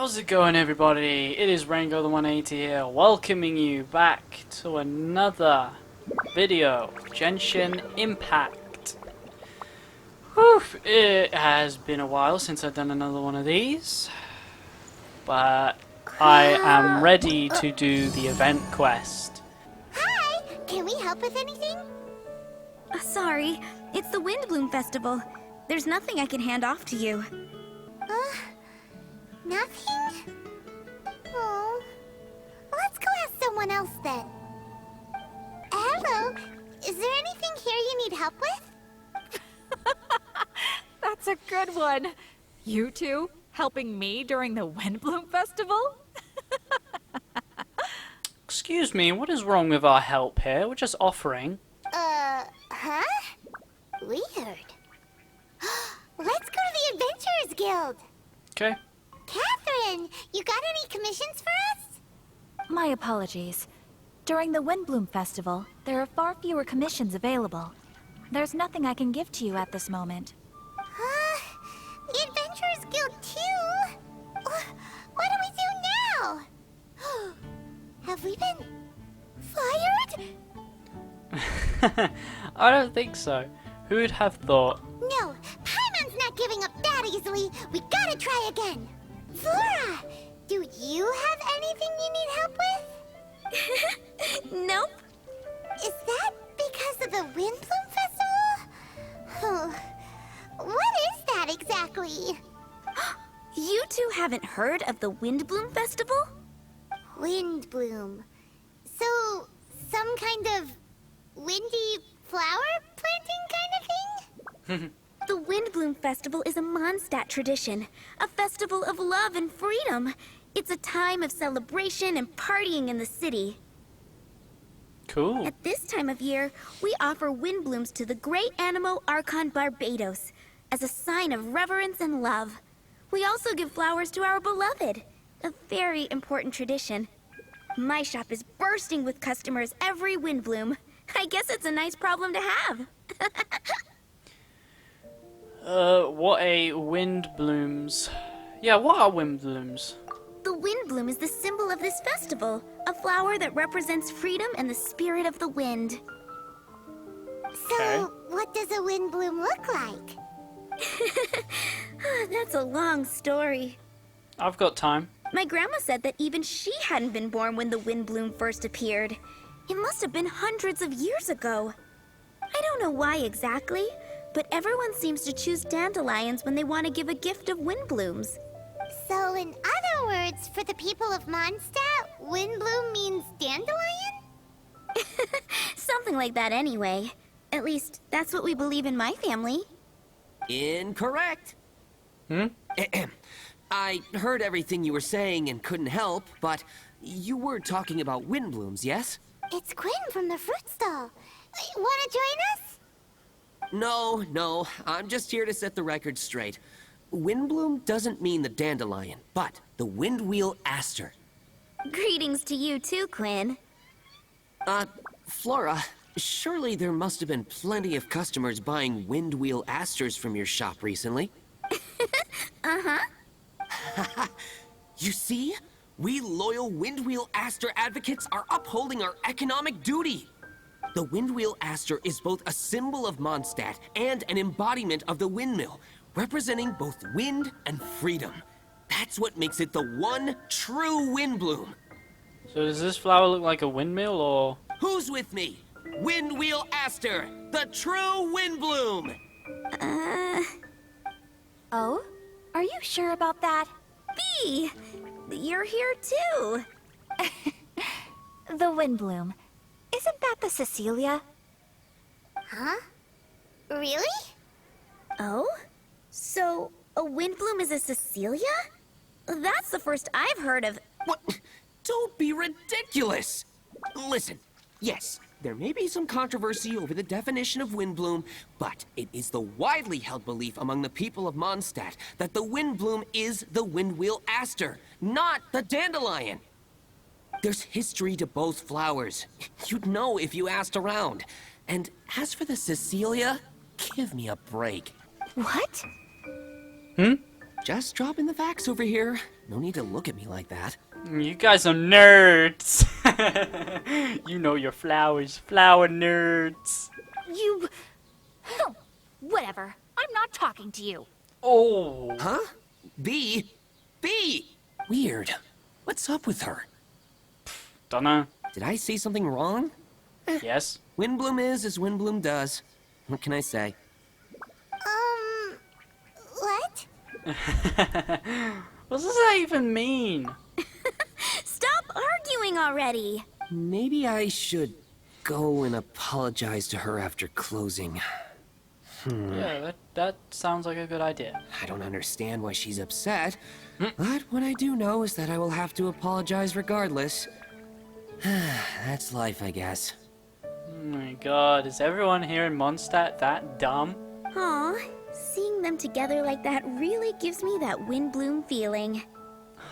How's it going, everybody? It is Rango the 180 here, welcoming you back to another video, Genshin Impact. Whew, it has been a while since I've done another one of these, but I am ready to do the event quest. Hi! Can we help with anything? Sorry, it's the Windbloom Festival. There's nothing I can hand off to you. Nothing? Oh. Let's go ask someone else then. Hello? Is there anything here you need help with? That's a good one. You two helping me during the Windbloom Festival? Excuse me, what is wrong with our help here? We're just offering. Huh? Weird. Let's go to the Adventurers Guild. Okay. Catherine, you got any commissions for us? My apologies. During the Windbloom Festival, there are far fewer commissions available. There's nothing I can give to you at this moment. The Adventurers Guild too? What do we do now? Have we been fired? I don't think so. Who would have thought? No, Paimon's not giving up that easily. We gotta try again. Flora, do you have anything you need help with? Nope. Is that because of the Windbloom Festival? What is that exactly? You two haven't heard of the Windbloom Festival? Windbloom. So, some kind of windy flower planting kind of thing? The Windbloom Festival is a Mondstadt tradition, a festival of love and freedom. It's a time of celebration and partying in the city. Cool. At this time of year, we offer windblooms to the great Animo Archon Barbados as a sign of reverence and love. We also give flowers to our beloved, a very important tradition. My shop is bursting with customers every Windbloom. I guess it's a nice problem to have. What a wind blooms. Yeah, what are wind blooms? The Windbloom is the symbol of this festival, a flower that represents freedom and the spirit of the wind. So, what does a windbloom look like? That's a long story. I've got time. My grandma said that even she hadn't been born when the Windbloom first appeared. It must have been hundreds of years ago. I don't know why exactly, but everyone seems to choose dandelions when they want to give a gift of windblooms. So, in other words, for the people of Mondstadt, windbloom means dandelion? Something like that anyway. At least, that's what we believe in my family. Incorrect. I heard everything you were saying and couldn't help, but you were talking about windblooms, yes? It's Quinn from the fruit stall. Wanna join us? No, I'm just here to set the record straight. Windbloom doesn't mean the dandelion, but the windwheel aster. Greetings to you too, Quinn. Flora, surely there must have been plenty of customers buying windwheel asters from your shop recently. Uh-huh. You see? We loyal windwheel aster advocates are upholding our economic duty. The windwheel aster is both a symbol of Mondstadt and an embodiment of the windmill, representing both wind and freedom. That's what makes it the one true windbloom. So does this flower look like a windmill, or...? Who's with me? Windwheel aster, the true windbloom! Oh? Are you sure about that? Bee! You're here too. The Windbloom. Isn't that the Cecilia? Huh? Really? Oh? So, a windbloom is a Cecilia? That's the first I've heard of. What? Don't be ridiculous! Listen, yes, there may be some controversy over the definition of windbloom, but it is the widely held belief among the people of Mondstadt that the windbloom is the windwheel aster, not the dandelion. There's history to both flowers. You'd know if you asked around. And as for the Cecilia, give me a break. What? Just dropping the facts over here. No need to look at me like that. You guys are nerds. You know your flowers, flower nerds. You... Oh, whatever. I'm not talking to you. Oh. Huh? B? Weird. What's up with her? Dunno. Did I say something wrong? Yes. Windbloom is as Windbloom does. What can I say? What? What does that even mean? Stop arguing already! Maybe I should go and apologize to her after closing. Yeah, that sounds like a good idea. I don't understand why she's upset, but what I do know is that I will have to apologize regardless. That's life, I guess. Oh my god, is everyone here in Mondstadt that dumb? Aw, seeing them together like that really gives me that Windbloom feeling.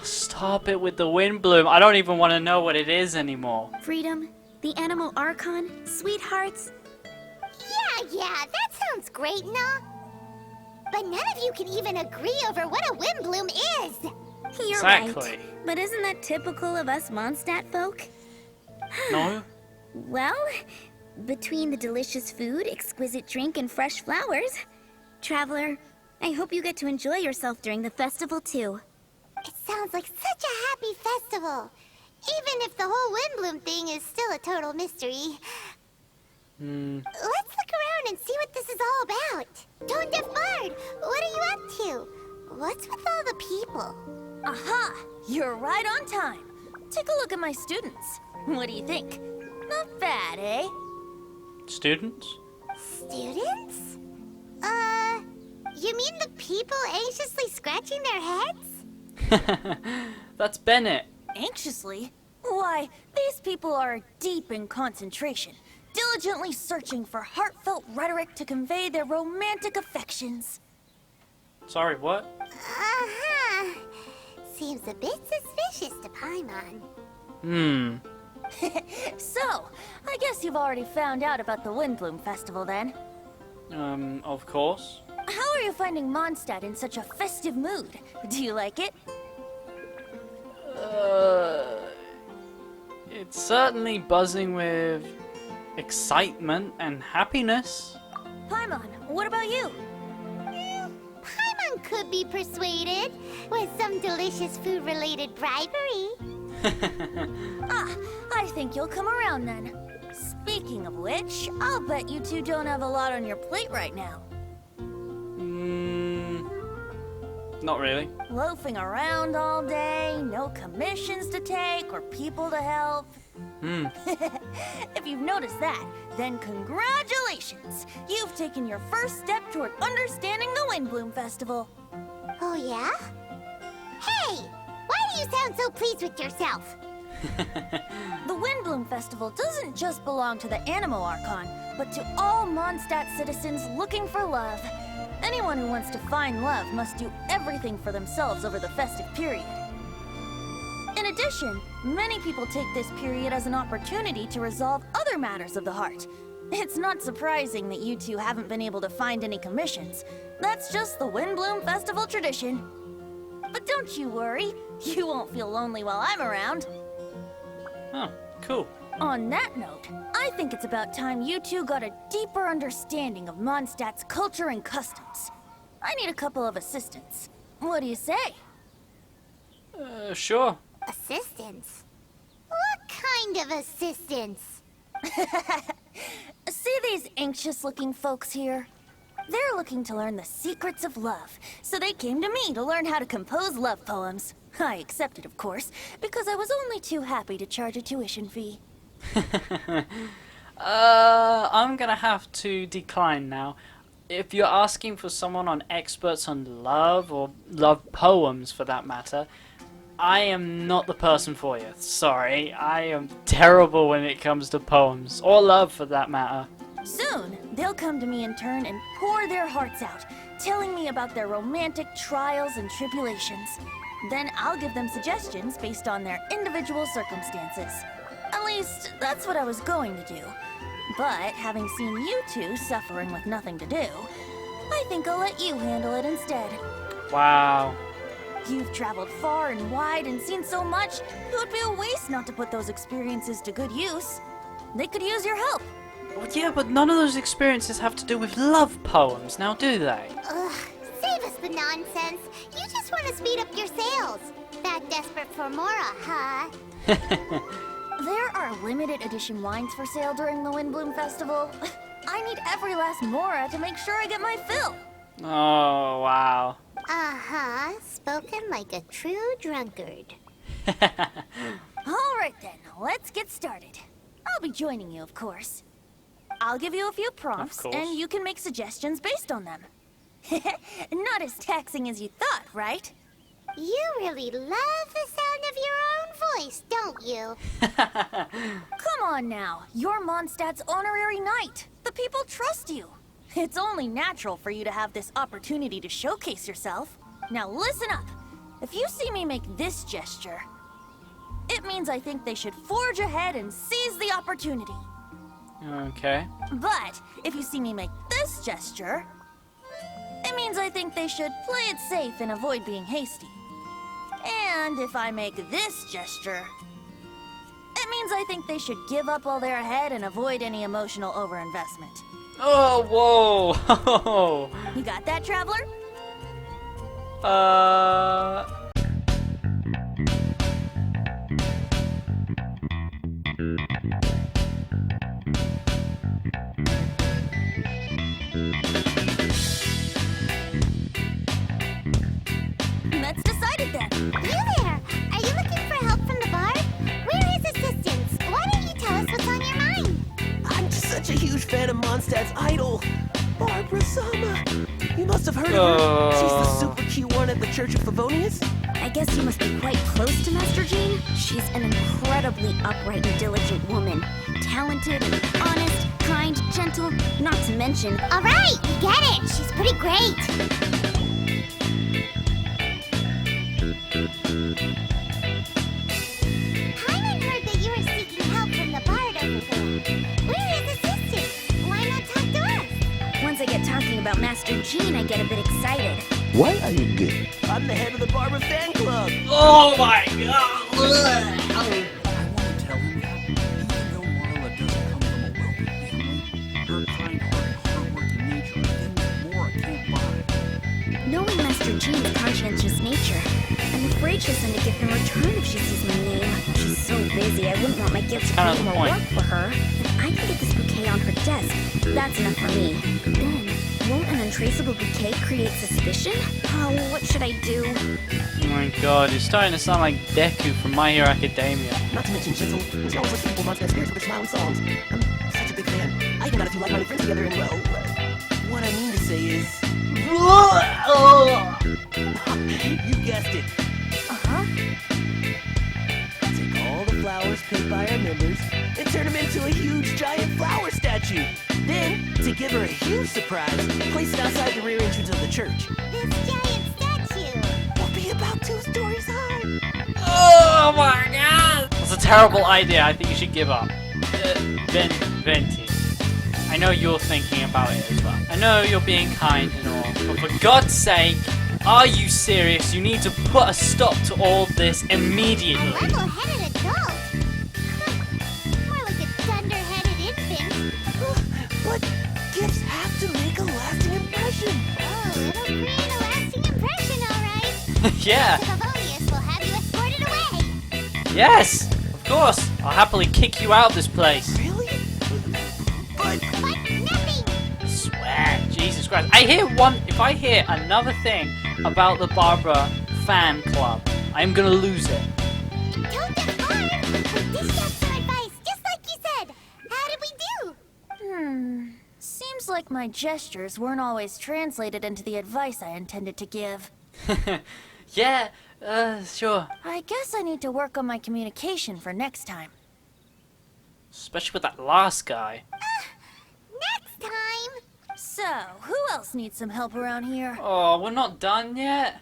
Stop it with the Windbloom. I don't even want to know what it is anymore. Freedom, the Animal Archon, sweethearts. Yeah, that sounds great, nah? But none of you can even agree over what a Windbloom is! You're Exactly. right. But isn't that typical of us Mondstadt folk? No? Well, between the delicious food, exquisite drink, and fresh flowers, Traveler, I hope you get to enjoy yourself during the festival too. It sounds like such a happy festival. Even if the whole Windbloom thing is still a total mystery. Let's look around and see what this is all about. Tone Deaf Bard, what are you up to? What's with all the people? Aha! You're right on time. Take a look at my students. What do you think? Not bad, eh? Students? Students? You mean the people anxiously scratching their heads? That's Bennett. Anxiously? Why, these people are deep in concentration, diligently searching for heartfelt rhetoric to convey their romantic affections. Sorry, what? Uh-huh. Seems a bit suspicious to Paimon. So, I guess you've already found out about the Windbloom Festival then. Of course. How are you finding Mondstadt in such a festive mood? Do you like it? It's certainly buzzing with excitement and happiness. Paimon, what about you? Paimon could be persuaded with some delicious food-related bribery. Ah, I think you'll come around then. Speaking of which, I'll bet you two don't have a lot on your plate right now. Not really. Loafing around all day, no commissions to take or people to help. If you've noticed that, then congratulations! You've taken your first step toward understanding the Windbloom Festival. Oh, yeah? Hey! Why do you sound so pleased with yourself? The Windbloom Festival doesn't just belong to the Animo Archon, but to all Mondstadt citizens looking for love. Anyone who wants to find love must do everything for themselves over the festive period. In addition, many people take this period as an opportunity to resolve other matters of the heart. It's not surprising that you two haven't been able to find any commissions. That's just the Windbloom Festival tradition. But don't you worry, you won't feel lonely while I'm around. Oh, cool. On that note, I think it's about time you two got a deeper understanding of Mondstadt's culture and customs. I need a couple of assistants. What do you say? Sure. Assistance? What kind of assistance? See these anxious-looking folks here? They're looking to learn the secrets of love, so they came to me to learn how to compose love poems. I accepted, of course, because I was only too happy to charge a tuition fee. I'm gonna have to decline now. If you're asking for someone on experts on love, or love poems for that matter, I am not the person for you. Sorry, I am terrible when it comes to poems, or love for that matter. Soon, they'll come to me in turn and pour their hearts out, telling me about their romantic trials and tribulations. Then I'll give them suggestions based on their individual circumstances. At least, that's what I was going to do. But having seen you two suffering with nothing to do, I think I'll let you handle it instead. Wow. You've traveled far and wide and seen so much, it would be a waste not to put those experiences to good use. They could use your help. Well, yeah, but none of those experiences have to do with love poems, now do they? Ugh, save us the nonsense. You just want to speed up your sales. That desperate for Mora, huh? There are limited edition wines for sale during the Windbloom Festival. I need every last Mora to make sure I get my fill. Oh, wow. Uh-huh, spoken like a true drunkard. All right then, let's get started. I'll be joining you, of course. I'll give you a few prompts, course. and you can make suggestions based on them. Not as taxing as you thought, right? You really love the sound of your own voice, don't you? Come on now, you're Mondstadt's honorary knight. The people trust you. It's only natural for you to have this opportunity to showcase yourself. Now listen up. If you see me make this gesture, it means I think they should forge ahead and seize the opportunity. Okay. But if you see me make this gesture, it means I think they should play it safe and avoid being hasty. And if I make this gesture, it means I think they should give up while they're ahead and avoid any emotional overinvestment. Oh, whoa! You got that, traveler? That's decided then. You there! Are you looking for help from the bard? Where is assistance? Why don't you tell us what's on your mind? I'm just such a huge fan of Mondstadt's idol, Barbara Sama. You must have heard of her. She's the super cute one at the Church of Favonius. I guess you must be quite close to Master Jean. She's an incredibly upright and diligent woman. Talented, honest, kind, gentle, not to mention... All right, we get it. She's pretty great. Hyman heard that you were seeking help from the bard over there. Where is assistance? Why not talk to us? Once I get talking about Master Jean, I get a bit excited. Why are you gay? I'm the head of the Barbara fan club. Oh my god! I want to tell him that even though Marla doesn't come from a wealthy family, her kind-hearted, hard-working nature are things Mora can't buy. Knowing Master Jean's conscientious nature, I'm afraid she'll send a gift in return if she sees my name. She's so busy, I wouldn't want my gift to Kind of create the more point. work for her. If I can get this bouquet on her desk, that's enough for me. Then, won't an untraceable bouquet create suspicion? Oh, what should I do? Oh my god, it's starting to sound like Deku from My Hero Academia. Not to mention Chisel. She always lets people Mondstadt spirits with her smiling songs. I'm such a big fan. I even got a few like-minded friends together, and well, what I mean to say is, you guessed it. Uh-huh. Take all the flowers picked by our members and turn them into a huge giant flower statue. Then, to give her a huge surprise, place it outside the rear entrance of the church. This giant statue. Will be about 2 stories high. Oh my god! That's a terrible idea. I think you should give up. Venti. I know you're thinking about it as well. I know you're being kind and all, but for God's sake, are you serious? You need to put a stop to all this A immediately. level-headed adult. More like a thunder-headed infant. But gifts have to make a lasting impression. Oh, it'll create a lasting impression, all right. Yeah. The Favonius will have you escorted away. Yes. Of course. I'll happily kick you out of this place. Really? But But nothing. I swear. Jesus Christ. If I hear another thing about the Barbara fan club, I'm gonna lose it. Told them hard. But dished out some advice, just like you said. How did we do? Seems like my gestures weren't always translated into the advice I intended to give. Yeah, sure. I guess I need to work on my communication for next time. Especially with that last guy. Next time. So, who else needs some help around here? Oh, we're not done yet?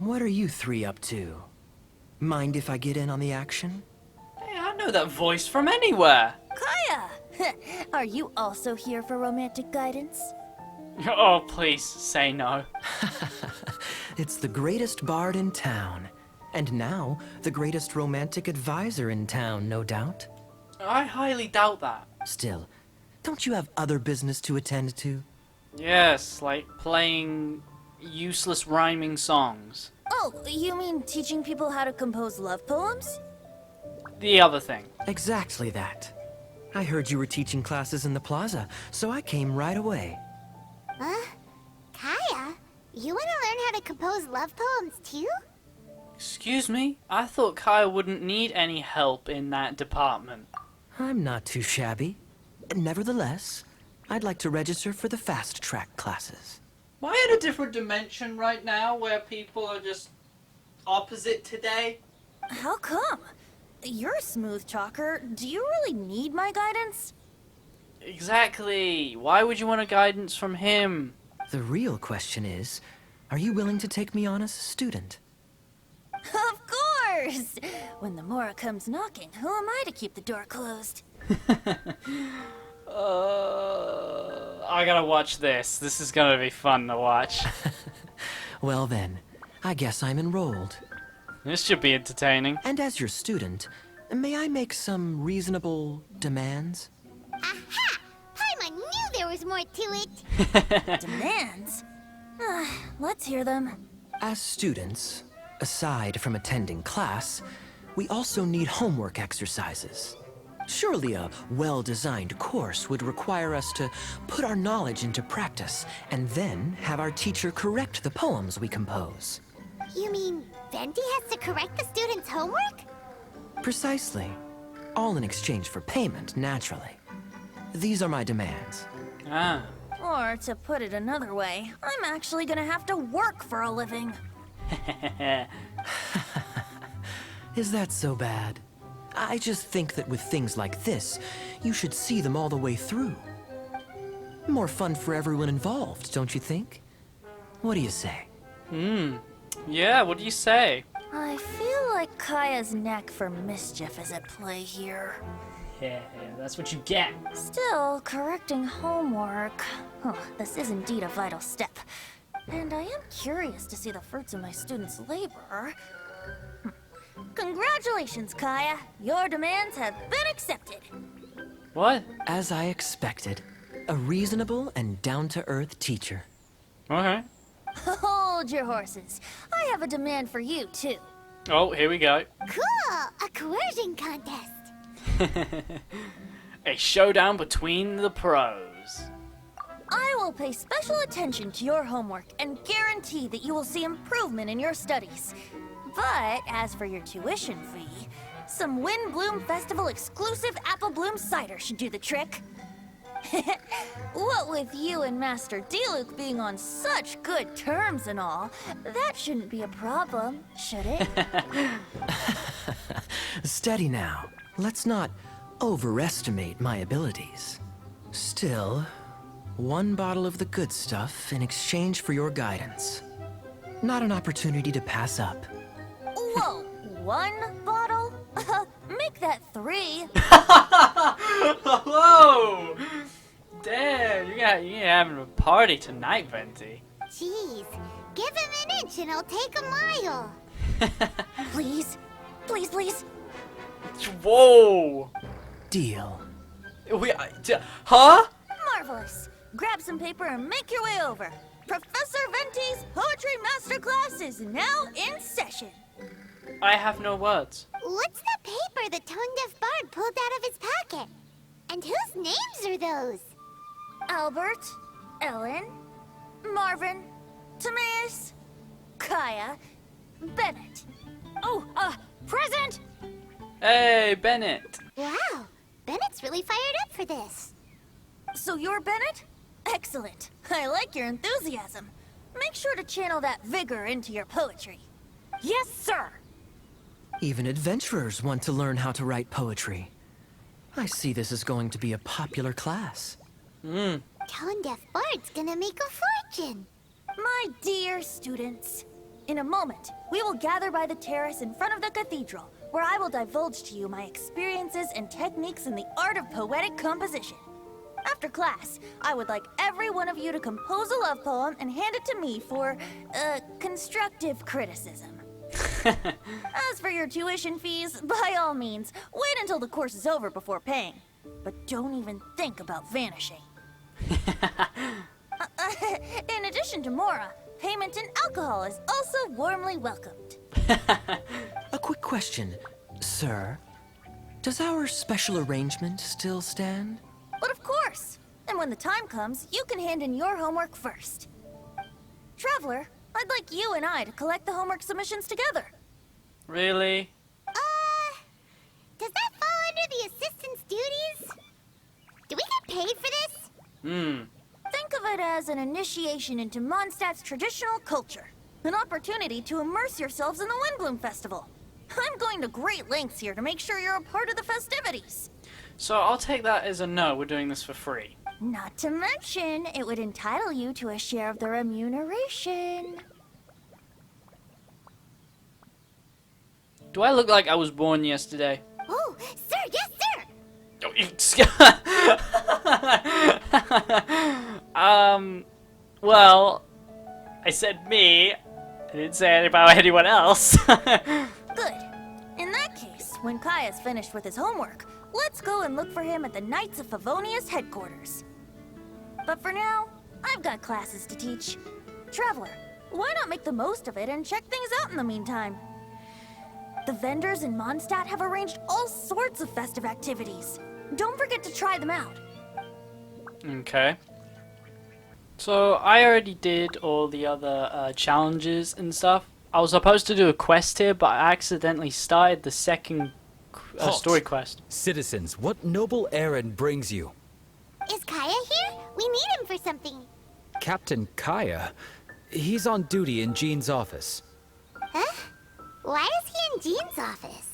What are you 3 up to? Mind if I get in on the action? Hey, I know that voice from anywhere. Kaya! Are you also here for romantic guidance? Oh, please say no. It's the greatest bard in town. And now, the greatest romantic advisor in town, no doubt. I highly doubt that. Still, don't you have other business to attend to? Yes, like playing useless rhyming songs. Oh, you mean teaching people how to compose love poems? The other thing. Exactly that. I heard you were teaching classes in the plaza, so I came right away. Huh? Kaya, you want to learn how to compose love poems too? Excuse me? I thought Kaya wouldn't need any help in that department. I'm not too shabby. Nevertheless, I'd like to register for the fast track classes. Am I in a different dimension right now where people are just opposite today? How come? You're a smooth talker. Do you really need my guidance? Exactly. Why would you want a guidance from him? The real question is, are you willing to take me on as a student? Of course! When the Mora comes knocking, who am I to keep the door closed? I gotta watch this. This is gonna be fun to watch. Well then, I guess I'm enrolled. This should be entertaining. And as your student, may I make some reasonable demands? Aha! Paimon knew there was more to it! Demands? Let's hear them. As students, aside from attending class, we also need homework exercises. Surely a well-designed course would require us to put our knowledge into practice and then have our teacher correct the poems we compose. You mean Venti has to correct the students' homework? Precisely. All in exchange for payment, naturally. These are my demands. Ah. Or, to put it another way, I'm actually gonna have to work for a living. Is that so bad? I just think that with things like this, you should see them all the way through. More fun for everyone involved, don't you think? What do you say? Yeah, what do you say? I feel like Kaya's knack for mischief is at play here. Yeah, that's what you get. Still, correcting homework. This is indeed a vital step. And I am curious to see the fruits of my students' labor. Congratulations, Kaya! Your demands have been accepted. What? As I expected, a reasonable and down-to-earth teacher. Okay. Hold your horses. I have a demand for you, too. Oh, here we go. Cool! A coercion contest! A showdown between the pros. I will pay special attention to your homework and guarantee that you will see improvement in your studies. But as for your tuition fee, some Windbloom Festival exclusive Apple Bloom cider should do the trick. What with you and Master Diluc being on such good terms and all, that shouldn't be a problem, should it? Steady now. Let's not overestimate my abilities. Still, one bottle of the good stuff in exchange for your guidance. Not an opportunity to pass up. Whoa, one bottle? Make that 3. Whoa! Damn, you're having a party tonight, Venti. Jeez, give him an inch and I'll take a mile. Please, please, please. Whoa! Deal. Huh? Marvelous. Grab some paper and make your way over. Professor Venti's Poetry Masterclass is now in session. I have no words. What's the paper the tone-deaf bard pulled out of his pocket? And whose names are those? Albert, Ellen, Marvin, Timaeus, Kaya, Bennett. Oh, present! Hey, Bennett. Wow, Bennett's really fired up for this. So you're Bennett? Excellent. I like your enthusiasm. Make sure to channel that vigor into your poetry. Yes, sir! Even adventurers want to learn how to write poetry. I see this is going to be a popular class. Tone-deaf bard's gonna make a fortune. My dear students, in a moment, we will gather by the terrace in front of the cathedral, where I will divulge to you my experiences and techniques in the art of poetic composition. After class, I would like every one of you to compose a love poem and hand it to me for, constructive criticism. As for your tuition fees, by all means, wait until the course is over before paying. But don't even think about vanishing. In addition to Mora, payment in alcohol is also warmly welcomed. A quick question, sir. Does our special arrangement still stand? But of course! And when the time comes, you can hand in your homework first. Traveler, I'd like you and I to collect the homework submissions together. Really? Does that fall under the assistant's duties? Do we get paid for this? Think of it as an initiation into Mondstadt's traditional culture. An opportunity to immerse yourselves in the Windbloom Festival. I'm going to great lengths here to make sure you're a part of the festivities. So I'll take that as a no, we're doing this for free. Not to mention, it would entitle you to a share of the remuneration. Do I look like I was born yesterday? Oh, sir, yes, sir! Well, I said me. I didn't say anything about anyone else. Good. In that case, when Kaya's finished with his homework, let's go and look for him at the Knights of Favonius headquarters. But for now, I've got classes to teach. Traveler, why not make the most of it and check things out in the meantime? The vendors in Mondstadt have arranged all sorts of festive activities. Don't forget to try them out. Okay. So I already did all the other challenges and stuff. I was supposed to do a quest here, but I accidentally started the second Halt. story quest. Citizens, what noble errand brings you? Is Kaya here? We need him for something. Captain Kaya? He's on duty in Jean's office. Huh? Why is he in Jean's office?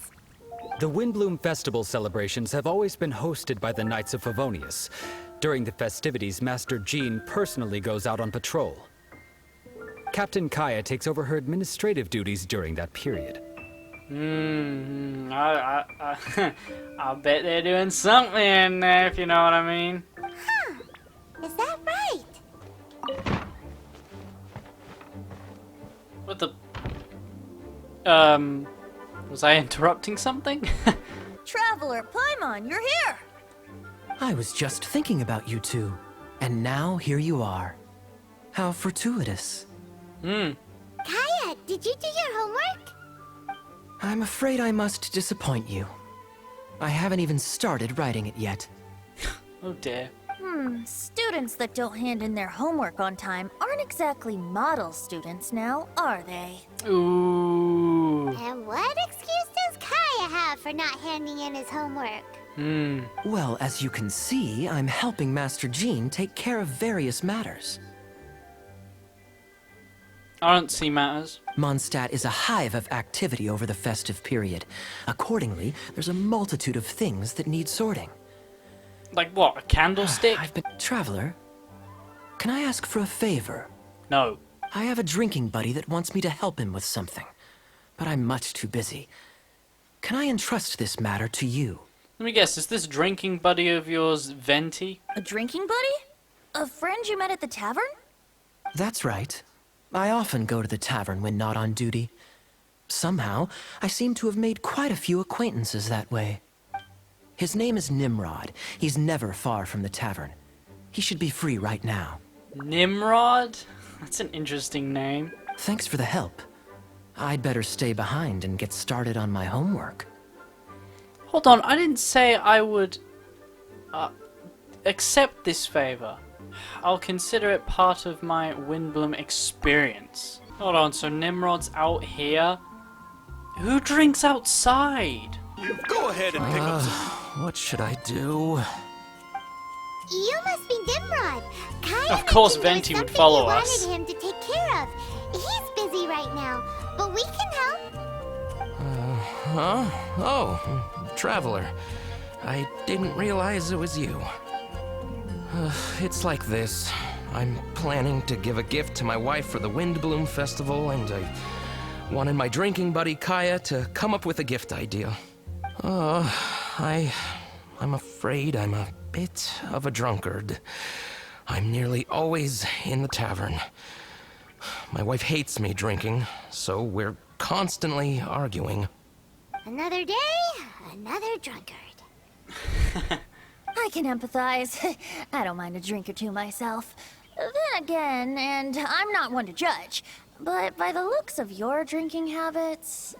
The Windbloom Festival celebrations have always been hosted by the Knights of Favonius. During the festivities, Master Jean personally goes out on patrol. Captain Kaya takes over her administrative duties during that period. I bet they're doing something in there, if you know what I mean. Huh. Is that right? What the... Was I interrupting something? Traveler, Paimon, you're here! I was just thinking about you two, and now here you are. How fortuitous. Kaya, did you do your homework? I'm afraid I must disappoint you. I haven't even started writing it yet. Oh dear. Students that don't hand in their homework on time aren't exactly model students now, are they? Ooh. And what excuse does Kaya have for not handing in his homework? Well, as you can see, I'm helping Master Jean take care of various matters. I don't see matters. Mondstadt is a hive of activity over the festive period. Accordingly, there's a multitude of things that need sorting. Like what, a candlestick? Traveler, can I ask for a favor? No. I have a drinking buddy that wants me to help him with something, but I'm much too busy. Can I entrust this matter to you? Let me guess, is this drinking buddy of yours Venti? A drinking buddy? A friend you met at the tavern? That's right. I often go to the tavern when not on duty. Somehow, I seem to have made quite a few acquaintances that way. His name is Nimrod. He's never far from the tavern. He should be free right now. Nimrod? That's an interesting name. Thanks for the help. I'd better stay behind and get started on my homework. Hold on, I didn't say I would accept this favor. I'll consider it part of my Windbloom experience. Hold on, so Nimrod's out here? Who drinks outside? Go ahead and pick up some. What should I do? You must be Nimrod. Kaya Of course mentioned there was Venti would something follow you us. wanted him to take care of. He's busy right now, but we can help. Huh? Oh, Traveler. I didn't realize it was you. It's like this. I'm planning to give a gift to my wife for the Windbloom Festival, and I wanted my drinking buddy Kaya to come up with a gift idea. I'm afraid I'm a bit of a drunkard. I'm nearly always in the tavern. My wife hates me drinking, so we're constantly arguing. Another day, another drunkard. I can empathize. I don't mind a drink or two myself. Then again, and I'm not one to judge, but by the looks of your drinking habits...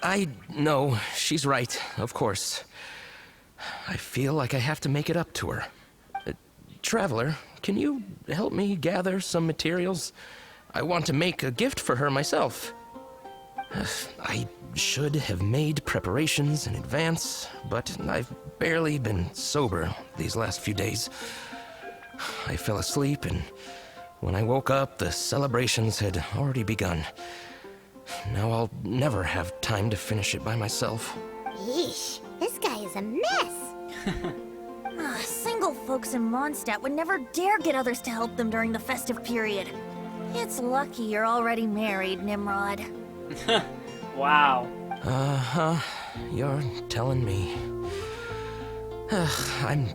I know, she's right, of course. I feel like I have to make it up to her. Traveler, can you help me gather some materials? I want to make a gift for her myself. I should have made preparations in advance, but I've barely been sober these last few days. I fell asleep, and when I woke up, the celebrations had already begun. Now I'll never have time to finish it by myself. Yeesh, this guy is a mess. Single folks in Mondstadt would never dare get others to help them during the festive period. It's lucky you're already married, Nimrod. Wow. Uh-huh. You're telling me. I'm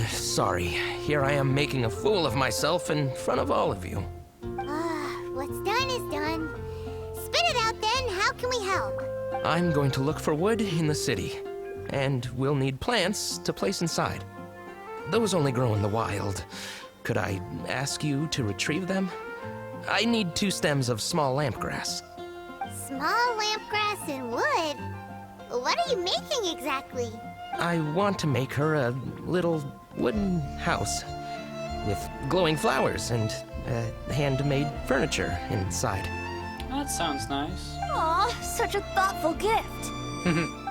sorry. Here I am making a fool of myself in front of all of you. What's done is done. Spit it out then, how can we help? I'm going to look for wood in the city, and we'll need plants to place inside. Those only grow in the wild. Could I ask you to retrieve them? I need 2 stems of small lampgrass. Small lampgrass and wood? What are you making exactly? I want to make her a little wooden house with glowing flowers and handmade furniture inside. That sounds nice. Aw, such a thoughtful gift.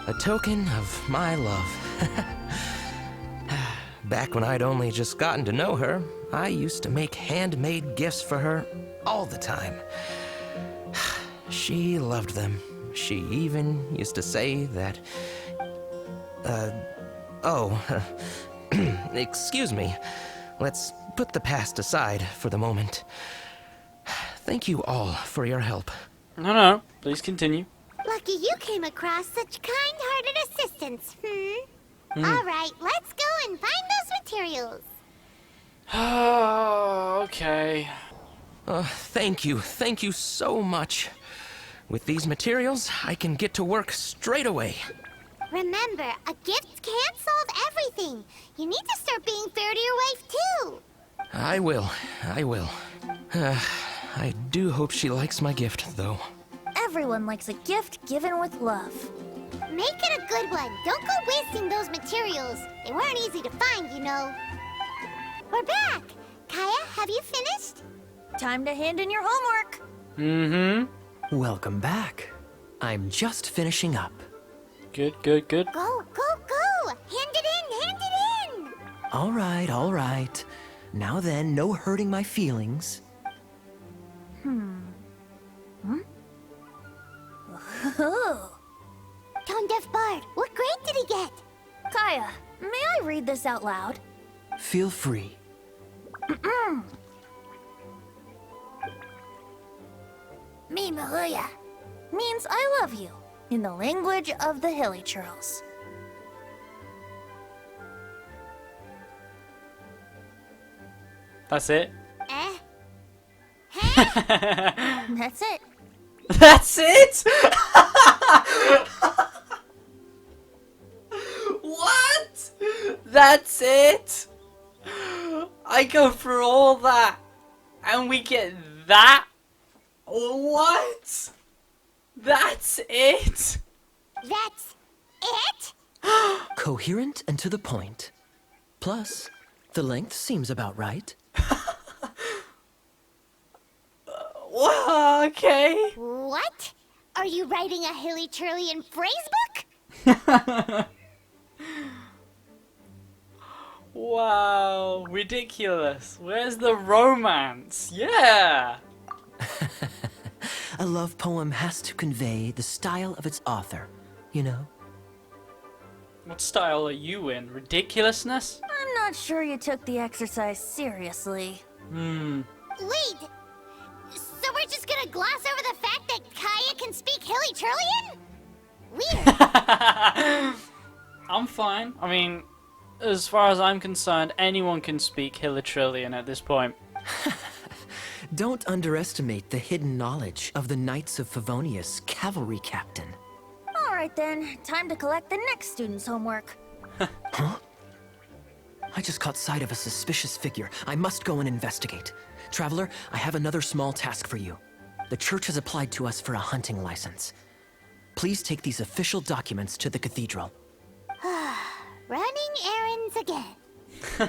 A token of my love. Back when I'd only just gotten to know her, I used to make handmade gifts for her all the time. She loved them. She even used to say that... excuse me. Let's put the past aside for the moment. Thank you all for your help. No, please continue. Lucky you came across such kind-hearted assistance, All right, let's go and find those materials. Okay. Thank you so much. With these materials, I can get to work straight away. Remember, a gift can't solve everything. You need to start being fair to your wife, too. I will. I do hope she likes my gift, though. Everyone likes a gift given with love. Make it a good one. Don't go wasting those materials. They weren't easy to find, you know. We're back. Kaya, have you finished? Time to hand in your homework. Mm-hmm. Welcome back. I'm just finishing up. Good. Go. Hand it in. All right. Now then, no hurting my feelings. Oh. Tone Deaf Bard, what grade did he get? Kaya, may I read this out loud? Feel free. Me Mahuya means I love you in the language of the Hilly Churls. That's it. That's it. That's it? What? That's it? I go through all that and we get that? What? That's it? That's it? Coherent and to the point. Plus, the length seems about right. Well, okay. What? Are you writing a Hilly Churlian phrase book? Wow, ridiculous. Where's the romance? Yeah. A love poem has to convey the style of its author, you know? What style are you in? Ridiculousness? I'm not sure you took the exercise seriously. Wait. So we're just gonna gloss over the fact that Kaya can speak Hilly Churlian? Weird. I'm fine. I mean, as far as I'm concerned, anyone can speak Hilichurlian at this point. Don't underestimate the hidden knowledge of the Knights of Favonius cavalry captain. All right then, time to collect the next student's homework. Huh? I just caught sight of a suspicious figure. I must go and investigate. Traveler, I have another small task for you. The church has applied to us for a hunting license. Please take these official documents to the cathedral. Running errands again.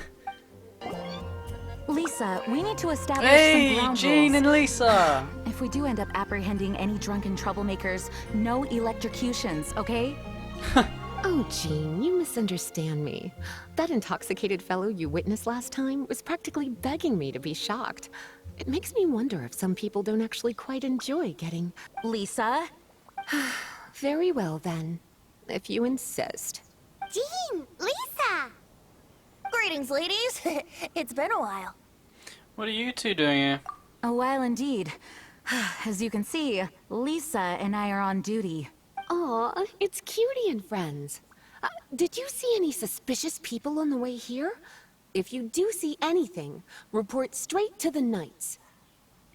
Lisa, we need to establish some Hey, ground Jean rules. and Lisa! If we do end up apprehending any drunken troublemakers, no electrocutions, okay? Oh, Jean, you misunderstand me. That intoxicated fellow you witnessed last time was practically begging me to be shocked. It makes me wonder if some people don't actually quite enjoy getting... Lisa? Very well, then. If you insist. Jean, Lisa! Greetings, ladies. It's been a while. What are you two doing here? A while indeed. As you can see, Lisa and I are on duty. Aw, it's Cutie and friends. Did you see any suspicious people on the way here? If you do see anything, report straight to the Knights.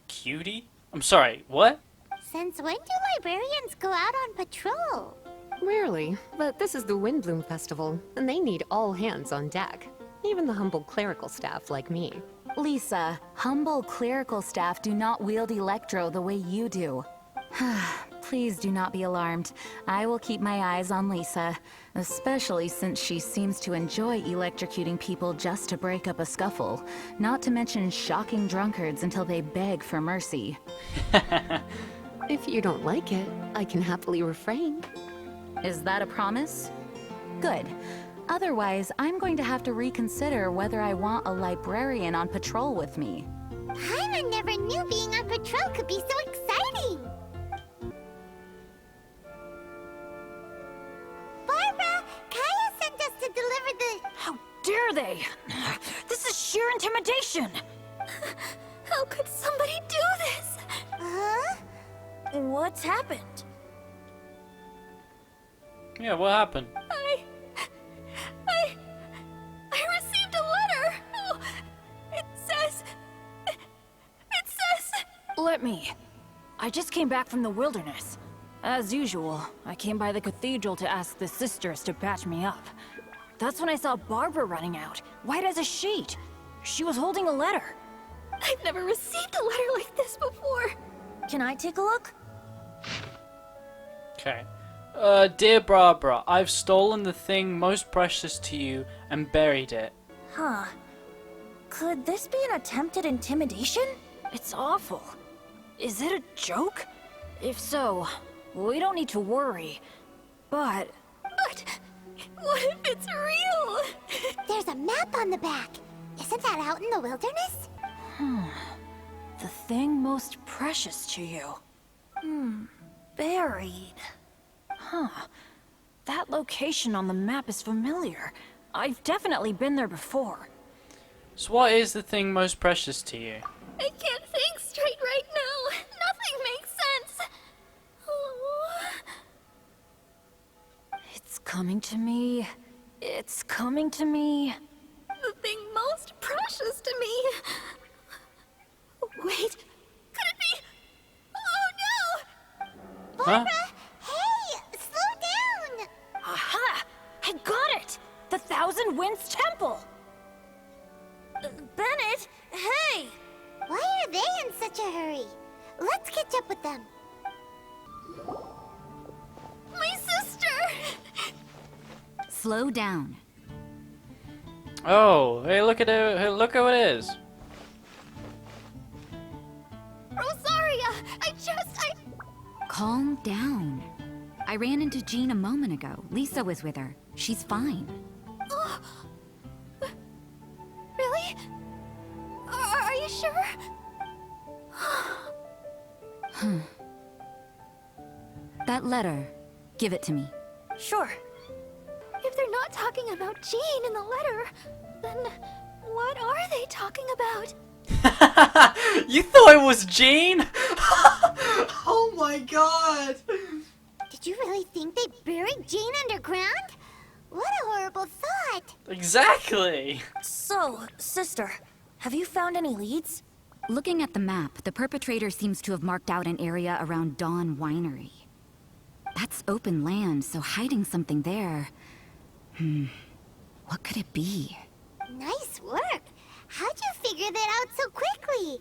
Cutie? I'm sorry, what? Since when do librarians go out on patrol? Rarely, but this is the Windbloom Festival, and they need all hands on deck. Even the humble clerical staff like me. Lisa, humble clerical staff do not wield electro the way you do. Please do not be alarmed. I will keep my eyes on Lisa, especially since she seems to enjoy electrocuting people just to break up a scuffle, not to mention shocking drunkards until they beg for mercy. If you don't like it, I can happily refrain. Is that a promise? Good. Otherwise, I'm going to have to reconsider whether I want a librarian on patrol with me. Paimon never knew being on patrol could be so exciting! Barbara, Kaya sent us to deliver the... How dare they? This is sheer intimidation. How could somebody do this? Huh? What's happened? Yeah, what happened? I received a letter. Oh, it says... Let me. I just came back from the wilderness. As usual, I came by the cathedral to ask the sisters to patch me up. That's when I saw Barbara running out, white as a sheet. She was holding a letter. I've never received a letter like this before. Can I take a look? Okay. Dear Barbara, I've stolen the thing most precious to you and buried it. Huh. Could this be an attempted intimidation? It's awful. Is it a joke? If so, we don't need to worry. But... What if it's real? There's a map on the back. Isn't that out in the wilderness? the thing most precious to you. Buried. Huh. That location on the map is familiar. I've definitely been there before. So what is the thing most precious to you? I can't think straight right now. Nothing makes sense. Oh. It's coming to me. It's coming to me. The thing most precious to me. Wait, could it be? Oh no! Huh? Hey, slow down! Aha! I got it! The Thousand Winds Temple! Bennett, hey! Why are they in such a hurry? Let's catch up with them. My sister! Slow down. Oh, hey, look at it! Hey, look who it is. Rosaria, I Calm down. I ran into Jean a moment ago. Lisa was with her. She's fine. Really? Are you sure? That letter, give it to me. Sure. If they're not talking about Jean in the letter, then what are they talking about? You thought it was Jean? Oh my god! Did you really think they buried Jean underground? What a horrible thought! Exactly! So, sister, have you found any leads? Looking at the map, the perpetrator seems to have marked out an area around Dawn Winery. That's open land, so hiding something there... What could it be? Nice work! How'd you figure that out so quickly?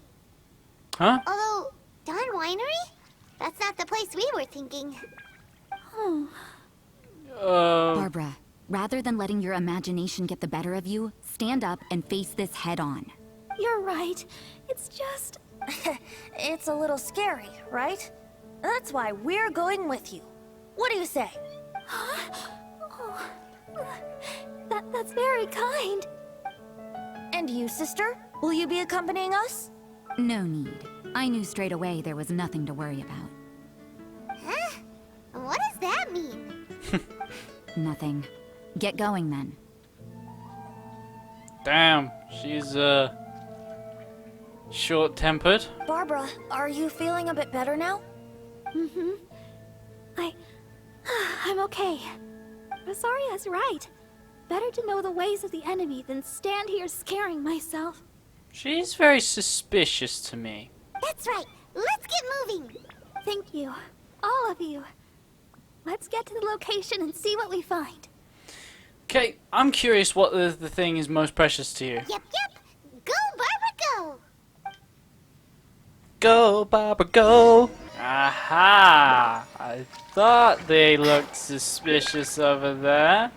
Huh? Although, Dawn Winery? That's not the place we were thinking. Barbara, rather than letting your imagination get the better of you, stand up and face this head on. You're right. It's just... it's a little scary, right? That's why we're going with you. What do you say? That's very kind. And you, sister? Will you be accompanying us? No need. I knew straight away there was nothing to worry about. Huh? What does that mean? Nothing. Get going then. Damn, she's short-tempered. Barbara, are you feeling a bit better now? I'm okay. Rosaria's right. Better to know the ways of the enemy than stand here scaring myself. She's very suspicious to me. That's right. Let's get moving. Thank you. All of you. Let's get to the location and see what we find. Okay, I'm curious what the thing is most precious to you. Yep. Go, Barbara, go! Go, Barbara, go! Aha! I thought they looked suspicious over there.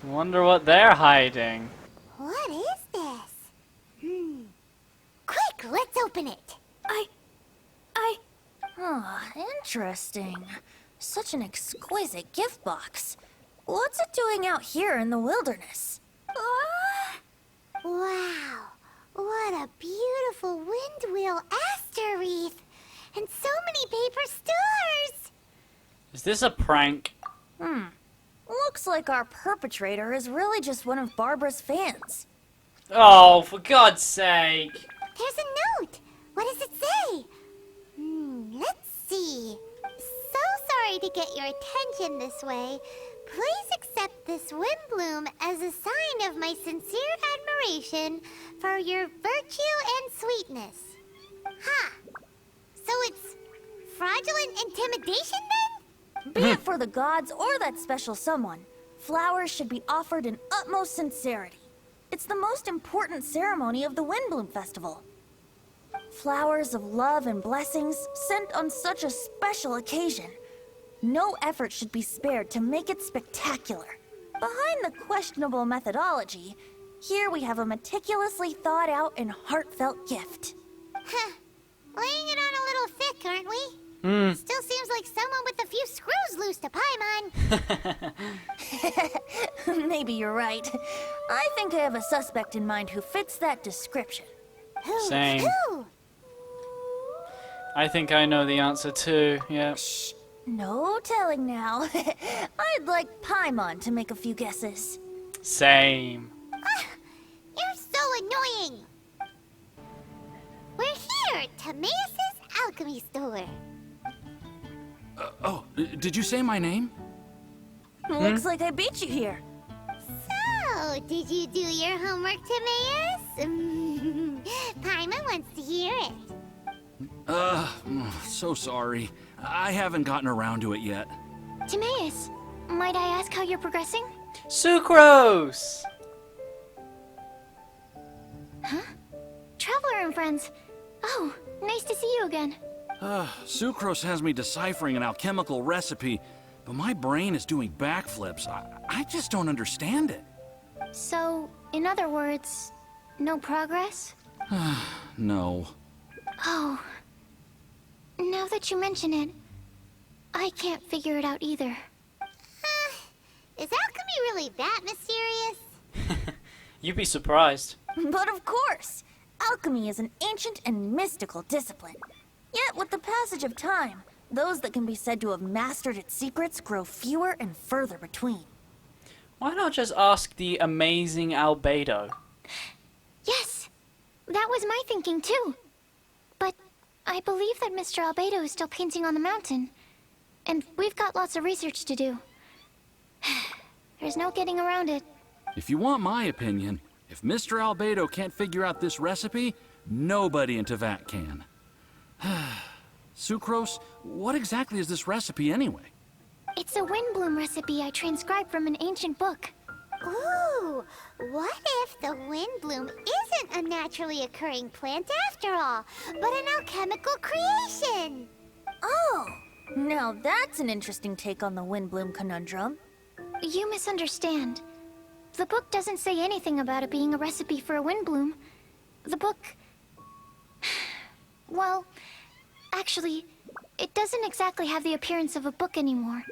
Wonder what they're hiding. What is this? Quick, let's open it. Interesting. Such an exquisite gift box. What's it doing out here in the wilderness? Wow, what a beautiful wind wheel aster wreath. And so many paper stars. Is this a prank? Looks like our perpetrator is really just one of Barbara's fans. Oh, for God's sake! There's a note. What does it say? Let's see. So sorry to get your attention this way. Please accept this Windbloom as a sign of my sincere admiration for your virtue and sweetness. Ha! So it's fraudulent intimidation then? Be it for the gods or that special someone, flowers should be offered in utmost sincerity. It's the most important ceremony of the Windbloom Festival. Flowers of love and blessings sent on such a special occasion. No effort should be spared to make it spectacular. Behind the questionable methodology, here we have a meticulously thought out and heartfelt gift. Huh. Laying it on a little thick, aren't we? Still seems like someone with a few screws loose to Paimon. Maybe you're right. I think I have a suspect in mind who fits that description. Same. Who? I think I know the answer too, yeah. Shh, no telling now. I'd like Paimon to make a few guesses. Same. You're so annoying. We're here at Timaeus' alchemy store. Did you say my name? Looks like I beat you here. So, did you do your homework, Timaeus? Paimon wants to hear it. So sorry. I haven't gotten around to it yet. Timaeus, might I ask how you're progressing? Sucrose! Traveler and friends. Oh, nice to see you again. Sucrose has me deciphering an alchemical recipe, but my brain is doing backflips. I just don't understand it. So, in other words, no progress? No. Oh. Now that you mention it, I can't figure it out either. Is alchemy really that mysterious? You'd be surprised. But of course, alchemy is an ancient and mystical discipline. Yet with the passage of time, those that can be said to have mastered its secrets grow fewer and further between. Why not just ask the amazing Albedo? Yes, that was my thinking too. But I believe that Mr. Albedo is still painting on the mountain. And we've got lots of research to do. There's no getting around it. If you want my opinion, if Mr. Albedo can't figure out this recipe, nobody in Tevat can. Sucrose, what exactly is this recipe anyway? It's a windbloom recipe I transcribed from an ancient book. Ooh, what if the windbloom isn't a naturally occurring plant after all, but an alchemical creation? Oh, now that's an interesting take on the windbloom conundrum. You misunderstand. The book doesn't say anything about it being a recipe for a windbloom. The book... Well, actually, it doesn't exactly have the appearance of a book anymore.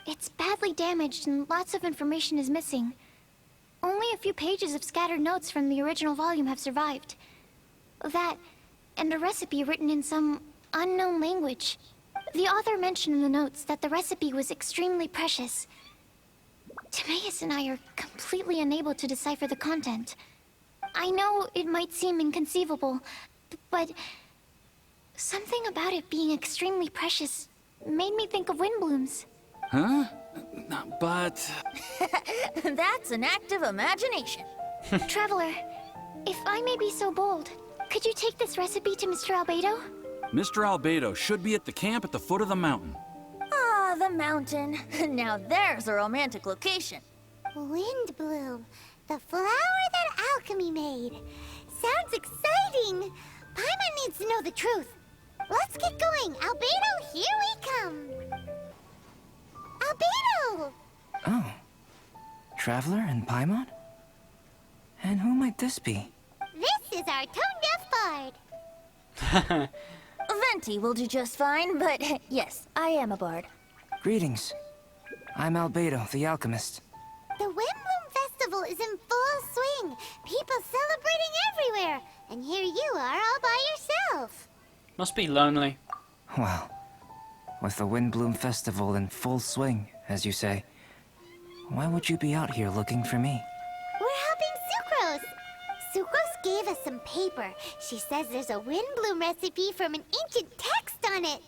It's badly damaged and lots of information is missing. Only a few pages of scattered notes from the original volume have survived. That, and a recipe written in some unknown language. The author mentioned in the notes that the recipe was extremely precious. Timaeus and I are completely unable to decipher the content. I know it might seem inconceivable, but something about it being extremely precious made me think of windblooms. Huh? But... That's an active imagination. Traveler, if I may be so bold, could you take this recipe to Mr. Albedo? Mr. Albedo should be at the camp at the foot of the mountain. Ah, the mountain. Now there's a romantic location. Windbloom, the flower that alchemy made. Sounds exciting. Paimon needs to know the truth. Let's get going. Albedo, here we come. Albedo! Oh. Traveler and Paimon? And who might this be? This is our tone-deaf bard. Venti will do just fine, but yes, I am a bard. Greetings. I'm Albedo, the alchemist. The Windbloom Festival is in full swing. People celebrating everywhere. And here you are all by yourself. Must be lonely. Well, with the Windbloom Festival in full swing, as you say, why would you be out here looking for me? We're helping Sucrose. Sucrose gave us some paper. She says there's a Windbloom recipe from an ancient text on it.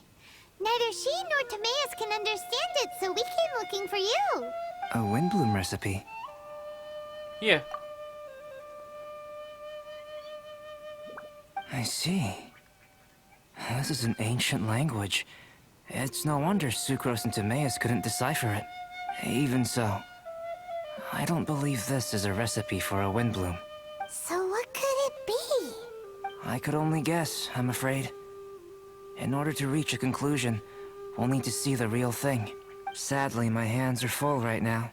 Neither she nor Timaeus can understand it, so we came looking for you. A Windbloom recipe? Yeah. I see. This is an ancient language. It's no wonder Sucrose and Timaeus couldn't decipher it. Even so, I don't believe this is a recipe for a Windbloom. So what could it be? I could only guess, I'm afraid. In order to reach a conclusion, we'll need to see the real thing. Sadly, my hands are full right now.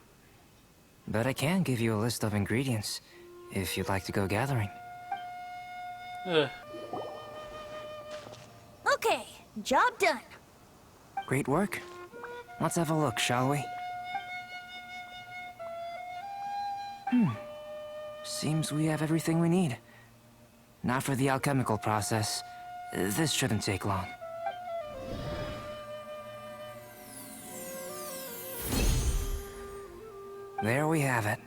But I can give you a list of ingredients, if you'd like to go gathering. Ugh. Okay, job done. Great work. Let's have a look, shall we? Seems we have everything we need. Not for the alchemical process. This shouldn't take long. There we have it.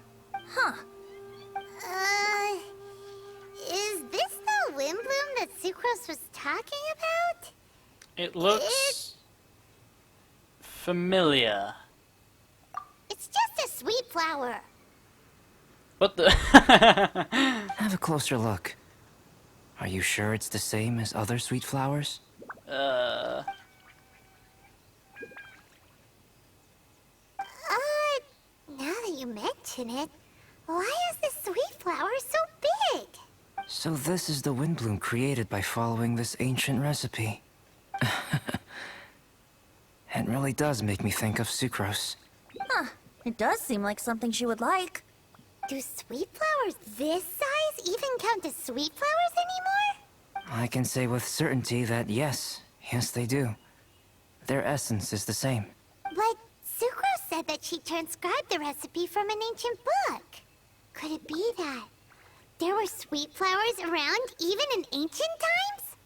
Is this the Windbloom that Sucrose was talking about? It looks familiar. It's just a sweet flower. What the? Have a closer look. Are you sure it's the same as other sweet flowers? Now that you mention it, why is this sweet flower so big? So this is the Windbloom created by following this ancient recipe. It really does make me think of Sucrose. Huh, it does seem like something she would like. Do sweet flowers this size even count as sweet flowers anymore? I can say with certainty that yes, they do. Their essence is the same. But Sucrose said that she transcribed the recipe from an ancient book. Could it be that there were sweet flowers around even in ancient times?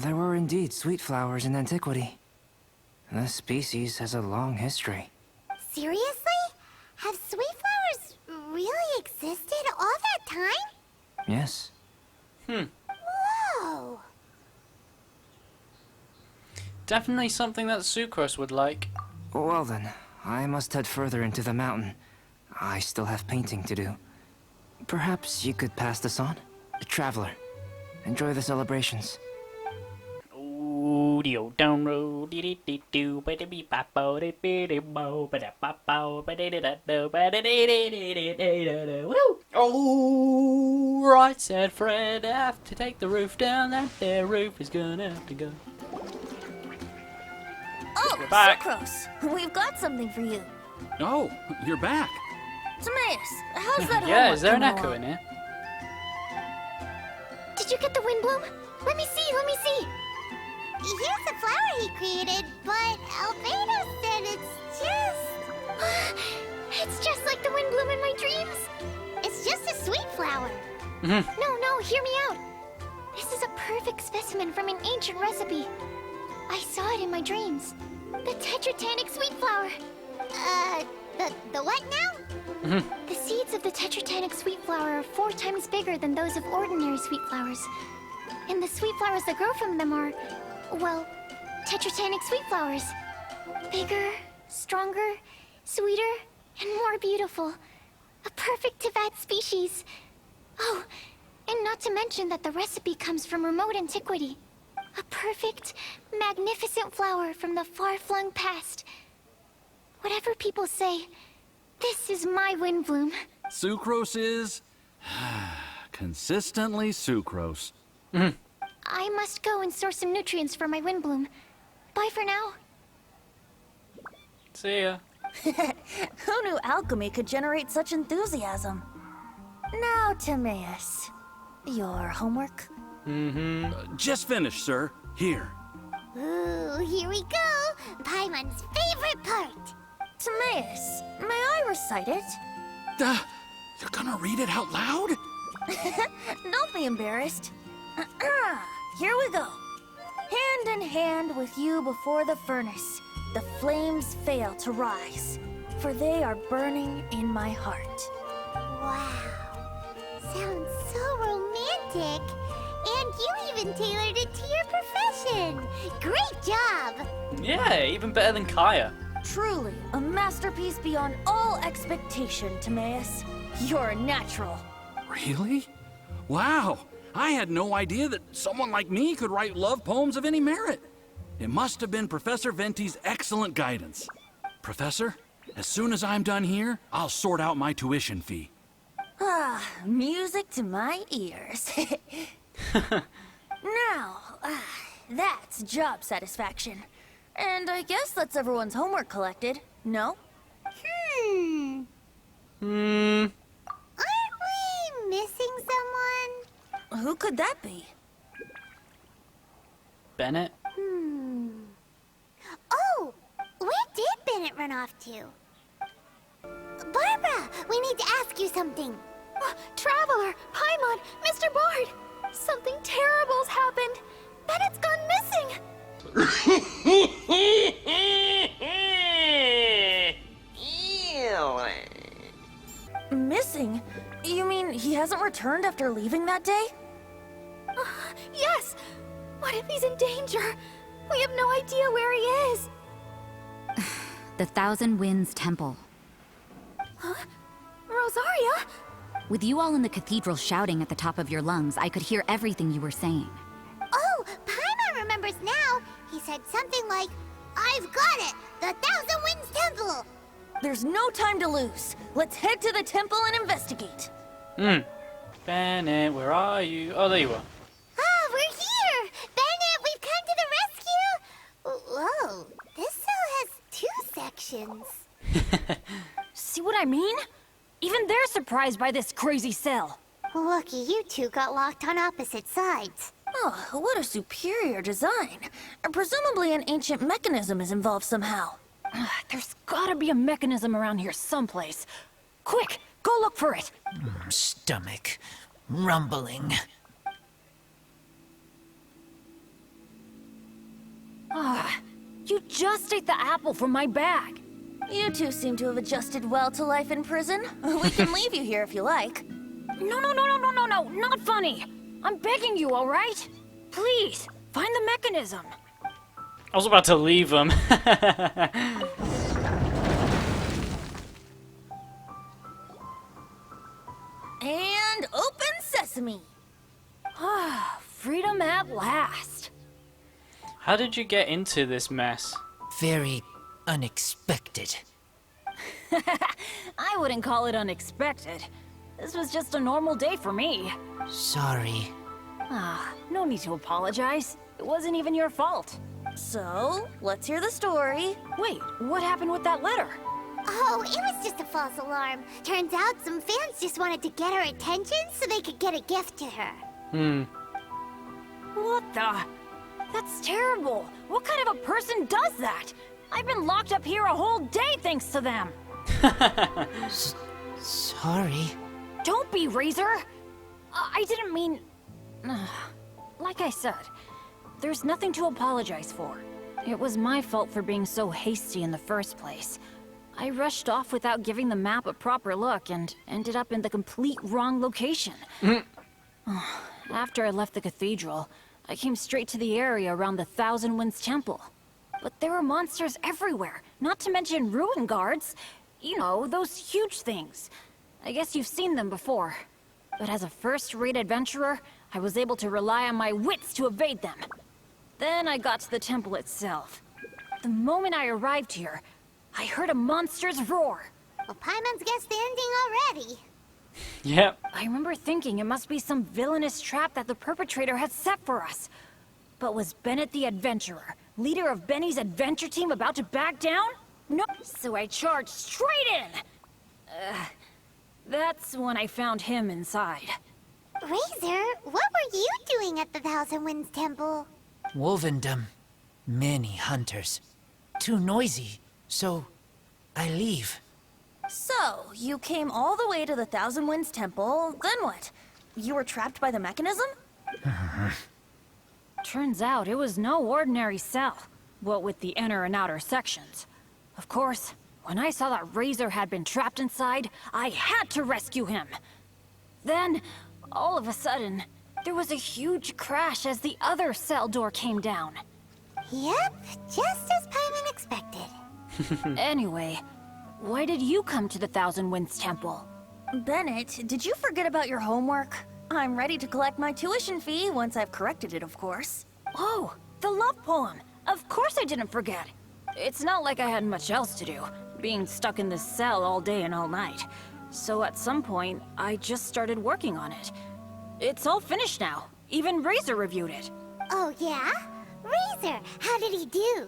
There were indeed sweet flowers in antiquity. This species has a long history. Seriously? Have sweet flowers really existed all that time? Yes. Whoa! Definitely something that Sucrose would like. Well then, I must head further into the mountain. I still have painting to do. Perhaps you could pass this on? Traveler, enjoy the celebrations. Audio download. Oh, right, said Fred. Have to take the roof down. That there roof is gonna have to go. Oh, We're back. Sucrose, we've got something for you. Oh, you're back. Timaeus, how's that Yeah, is there an homework echo coming in here? Did you get the wind bloom? Let me see, let me see. Here's the flower he created, but Albedo said it's just... it's just like the wind bloom in my dreams. It's just a sweet flower. No, hear me out. This is a perfect specimen from an ancient recipe. I saw it in my dreams. The tetratanic sweet flower. The what now? The seeds of the tetratanic sweet flower are 4 times bigger than those of ordinary sweet flowers. And the sweet flowers that grow from them are, well, tetratanic sweet flowers. Bigger, stronger, sweeter, and more beautiful. A perfect Teyvat species. Oh, and not to mention that the recipe comes from remote antiquity. A perfect, magnificent flower from the far-flung past. Whatever people say, this is my wind bloom. Sucrose is... consistently sucrose. I must go and source some nutrients for my wind bloom. Bye for now. See ya. Who knew alchemy could generate such enthusiasm? Now, Timaeus, your homework? Just finished, sir. Here. Ooh, here we go. Paimon's favorite part. Timaeus, may I recite it? You're gonna read it out loud? Don't be embarrassed. Here we go. Hand in hand with you before the furnace, the flames fail to rise, for they are burning in my heart. Wow. Sounds so romantic. And you even tailored it to your profession. Great job. Yeah, even better than Kaya. Truly, a masterpiece beyond all expectation, Timaeus. You're a natural. Really? Wow! I had no idea that someone like me could write love poems of any merit. It must have been Professor Venti's excellent guidance. Professor, as soon as I'm done here, I'll sort out my tuition fee. Music to my ears. Now, that's job satisfaction. And I guess that's everyone's homework collected, no? Aren't we missing someone? Who could that be? Bennett? Oh, where did Bennett run off to? Barbara, we need to ask you something. Traveler, Paimon, Mr. Bard, something terrible's happened. Bennett's gone missing. Missing? You mean he hasn't returned after leaving that day? Yes. What if he's in danger? We have no idea where he is. The Thousand Winds Temple. Rosaria? With you all in the cathedral shouting at the top of your lungs, I could hear everything you were saying. Oh, Paimon remembers now. He said something like, I've got it! The Thousand Winds Temple! There's no time to lose. Let's head to the temple and investigate. Bennett, where are you? Oh, there you are. Ah, we're here! Bennett, we've come to the rescue! Whoa, this cell has 2 sections. See what I mean? Even they're surprised by this crazy cell. Lucky you two got locked on opposite sides. Oh, what a superior design. Presumably an ancient mechanism is involved somehow. There's gotta be a mechanism around here someplace. Quick, go look for it. Stomach rumbling. You just ate the apple from my bag. You two seem to have adjusted well to life in prison. We can leave you here if you like. No, not funny. I'm begging you, all right? Please, find the mechanism. I was about to leave him. And open sesame. Ah, freedom at last. How did you get into this mess? Very unexpected. I wouldn't call it unexpected. This was just a normal day for me. Sorry. Ah, no need to apologize. It wasn't even your fault. So, let's hear the story. Wait, what happened with that letter? Oh, it was just a false alarm. Turns out some fans just wanted to get her attention so they could get a gift to her. What the? That's terrible. What kind of a person does that? I've been locked up here a whole day thanks to them. Sorry. Don't be, Razor. I didn't mean... Like I said, there's nothing to apologize for. It was my fault for being so hasty in the first place. I rushed off without giving the map a proper look and ended up in the complete wrong location. After I left the cathedral, I came straight to the area around the Thousand Winds Temple. But there were monsters everywhere, not to mention ruin guards. You know, those huge things. I guess you've seen them before. But as a first-rate adventurer, I was able to rely on my wits to evade them. Then I got to the temple itself. The moment I arrived here, I heard a monster's roar. Well, Paimon's guessed the ending already. Yep. I remember thinking it must be some villainous trap that the perpetrator had set for us. But was Bennett the adventurer, leader of Benny's adventure team, about to back down? No, so I charged straight in. That's when I found him inside. Razor, what were you doing at the Thousand Winds Temple? Wolvendom. Many hunters. Too noisy, so I leave. So, you came all the way to the Thousand Winds Temple, then what? You were trapped by the mechanism? Turns out it was no ordinary cell, what with the inner and outer sections. Of course, when I saw that Razor had been trapped inside, I had to rescue him. Then, all of a sudden, there was a huge crash as the other cell door came down. Yep, just as Paimon expected. Anyway, why did you come to the Thousand Winds Temple? Bennett, did you forget about your homework? I'm ready to collect my tuition fee once I've corrected it, of course. Oh, the love poem! Of course I didn't forget! It's not like I had much else to do, being stuck in this cell all day and all night. So at some point, I just started working on it. It's all finished now. Even Razor reviewed it. Oh, yeah? Razor, how did he do?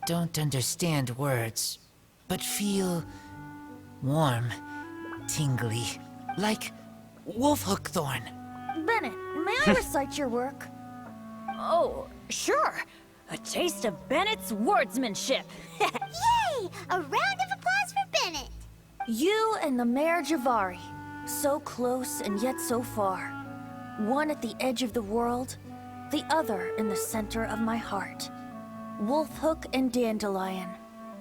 Don't understand words, but feel warm, tingly, like wolfhook thorn. Bennett, may I recite your work? Oh, sure. A taste of Bennett's wordsmanship. Yay! A round of applause for Bennett. You and the Mare Javari, so close and yet so far. One at the edge of the world, the other in the center of my heart. Wolfhook and Dandelion,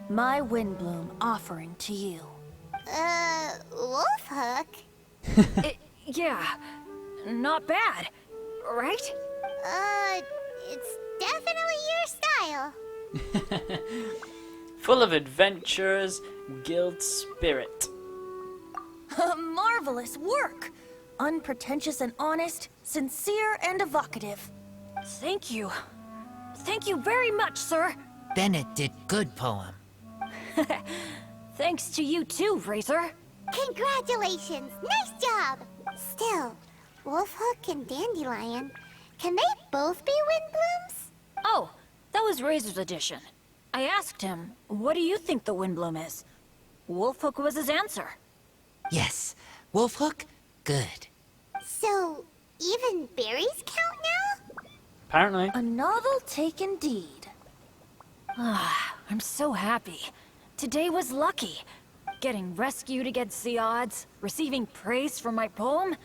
my Windbloom offering to you. Wolfhook? Yeah, not bad, right? It's definitely your style. Full of adventurers, guild spirit. Marvelous work! Unpretentious and honest, sincere and evocative. Thank you. Thank you very much, sir. Bennett did good poem. Thanks to you too, Razor. Congratulations! Nice job! Still, Wolfhook and Dandelion, can they both be Windblooms? Oh, that was Razor's addition. I asked him, what do you think the Windbloom is? Wolfhook was his answer. Yes, wolfhook, good. So, even berries count now? Apparently. A novel take indeed. Ah, I'm so happy. Today was lucky. Getting rescued against the odds, receiving praise for my poem.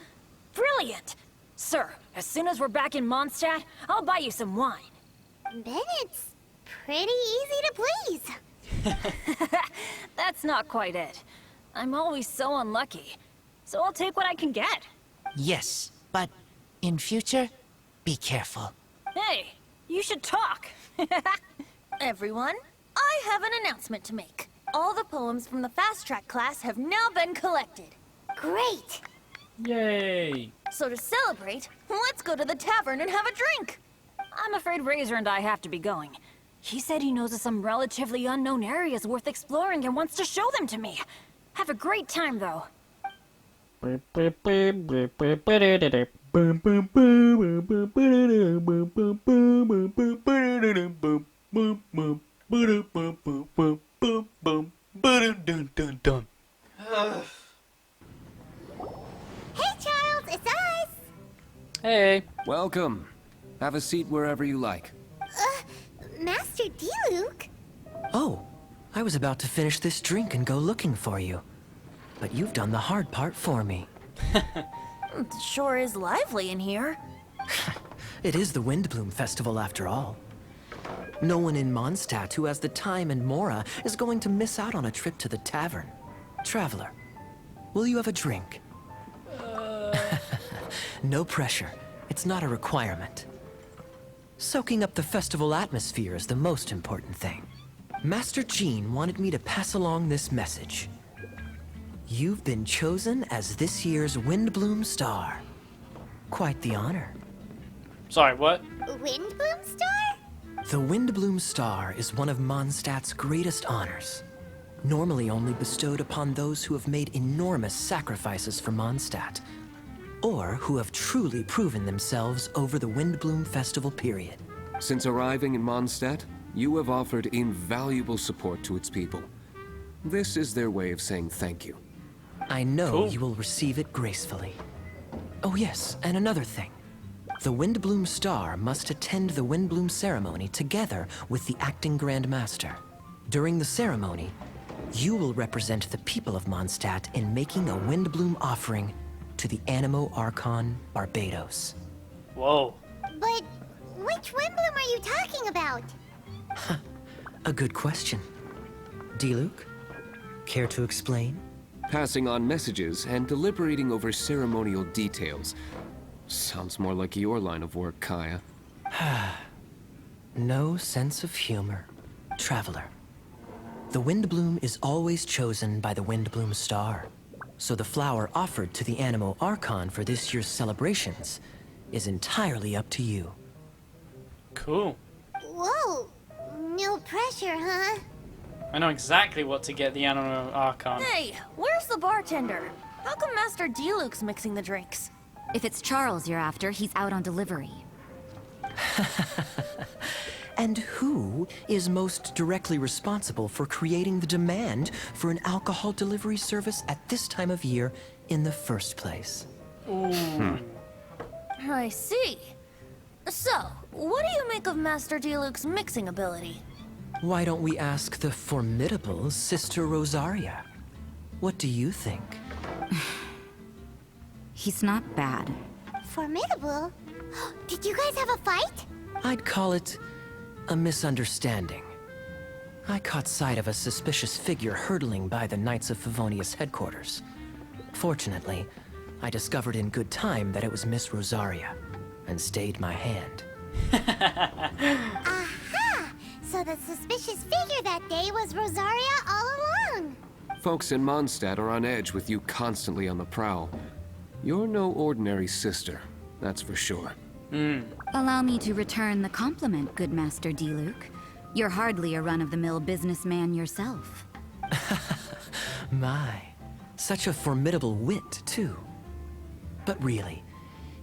Brilliant! Sir, as soon as we're back in Mondstadt, I'll buy you some wine. Bennett's pretty easy to please. That's not quite it. I'm always so unlucky, so I'll take what I can get. Yes, but in future, be careful. Hey, you should talk. Everyone, I have an announcement to make. All the poems from the Fast Track class have now been collected. great! Yay! So to celebrate, let's go to the tavern and have a drink. I'm afraid Razor and I have to be going. He said he knows of some relatively unknown areas worth exploring and wants to show them to me. Have a great time, though. Hey, Charles, it's us! Hey. Welcome. Have a seat wherever you like. Master Diluc? Oh, I was about to finish this drink and go looking for you. But you've done the hard part for me. It sure is lively in here. It is the Windbloom Festival after all. No one in Mondstadt who has the time and mora is going to miss out on a trip to the tavern. Traveler, will you have a drink? No pressure. It's not a requirement. Soaking up the festival atmosphere is the most important thing. Master Jean wanted me to pass along this message. You've been chosen as this year's Windbloom Star. Quite the honor. Sorry, what? Windbloom Star? The Windbloom Star is one of Mondstadt's greatest honors. Normally only bestowed upon those who have made enormous sacrifices for Mondstadt, or who have truly proven themselves over the Windbloom Festival period. Since arriving in Mondstadt, you have offered invaluable support to its people. This is their way of saying thank you. I know Cool. you will receive it gracefully. Oh yes, and another thing. The Windbloom Star must attend the Windbloom ceremony together with the acting Grand Master. During the ceremony, you will represent the people of Mondstadt in making a Windbloom offering to the Animo Archon Barbados. Whoa. But which Windbloom are you talking about? A good question. Diluc, care to explain? Passing on messages and deliberating over ceremonial details. Sounds more like your line of work, Kaya. No sense of humor. Traveler. The Windbloom is always chosen by the Windbloom Star. So the flower offered to the Animo Archon for this year's celebrations is entirely up to you. Cool. Whoa, no pressure, huh? I know exactly what to get the Animo Archon. Hey, where's the bartender? How come Master Diluc's mixing the drinks? If it's Charles you're after, he's out on delivery. And who is most directly responsible for creating the demand for an alcohol delivery service at this time of year in the first place? I see. So, what do you make of Master Diluc's mixing ability? Why don't we ask the formidable Sister Rosaria? What do you think? He's not bad. Formidable? Did you guys have a fight? I'd call it a misunderstanding. I caught sight of a suspicious figure hurtling by the Knights of Favonius headquarters. Fortunately, I discovered in good time that it was Miss Rosaria, and stayed my hand. Aha! So the suspicious figure that day was Rosaria all along. Folks in Mondstadt are on edge with you constantly on the prowl. You're no ordinary sister, that's for sure. Allow me to return the compliment, good Master Diluc. You're hardly a run-of-the-mill businessman yourself. My, such a formidable wit, too. But really,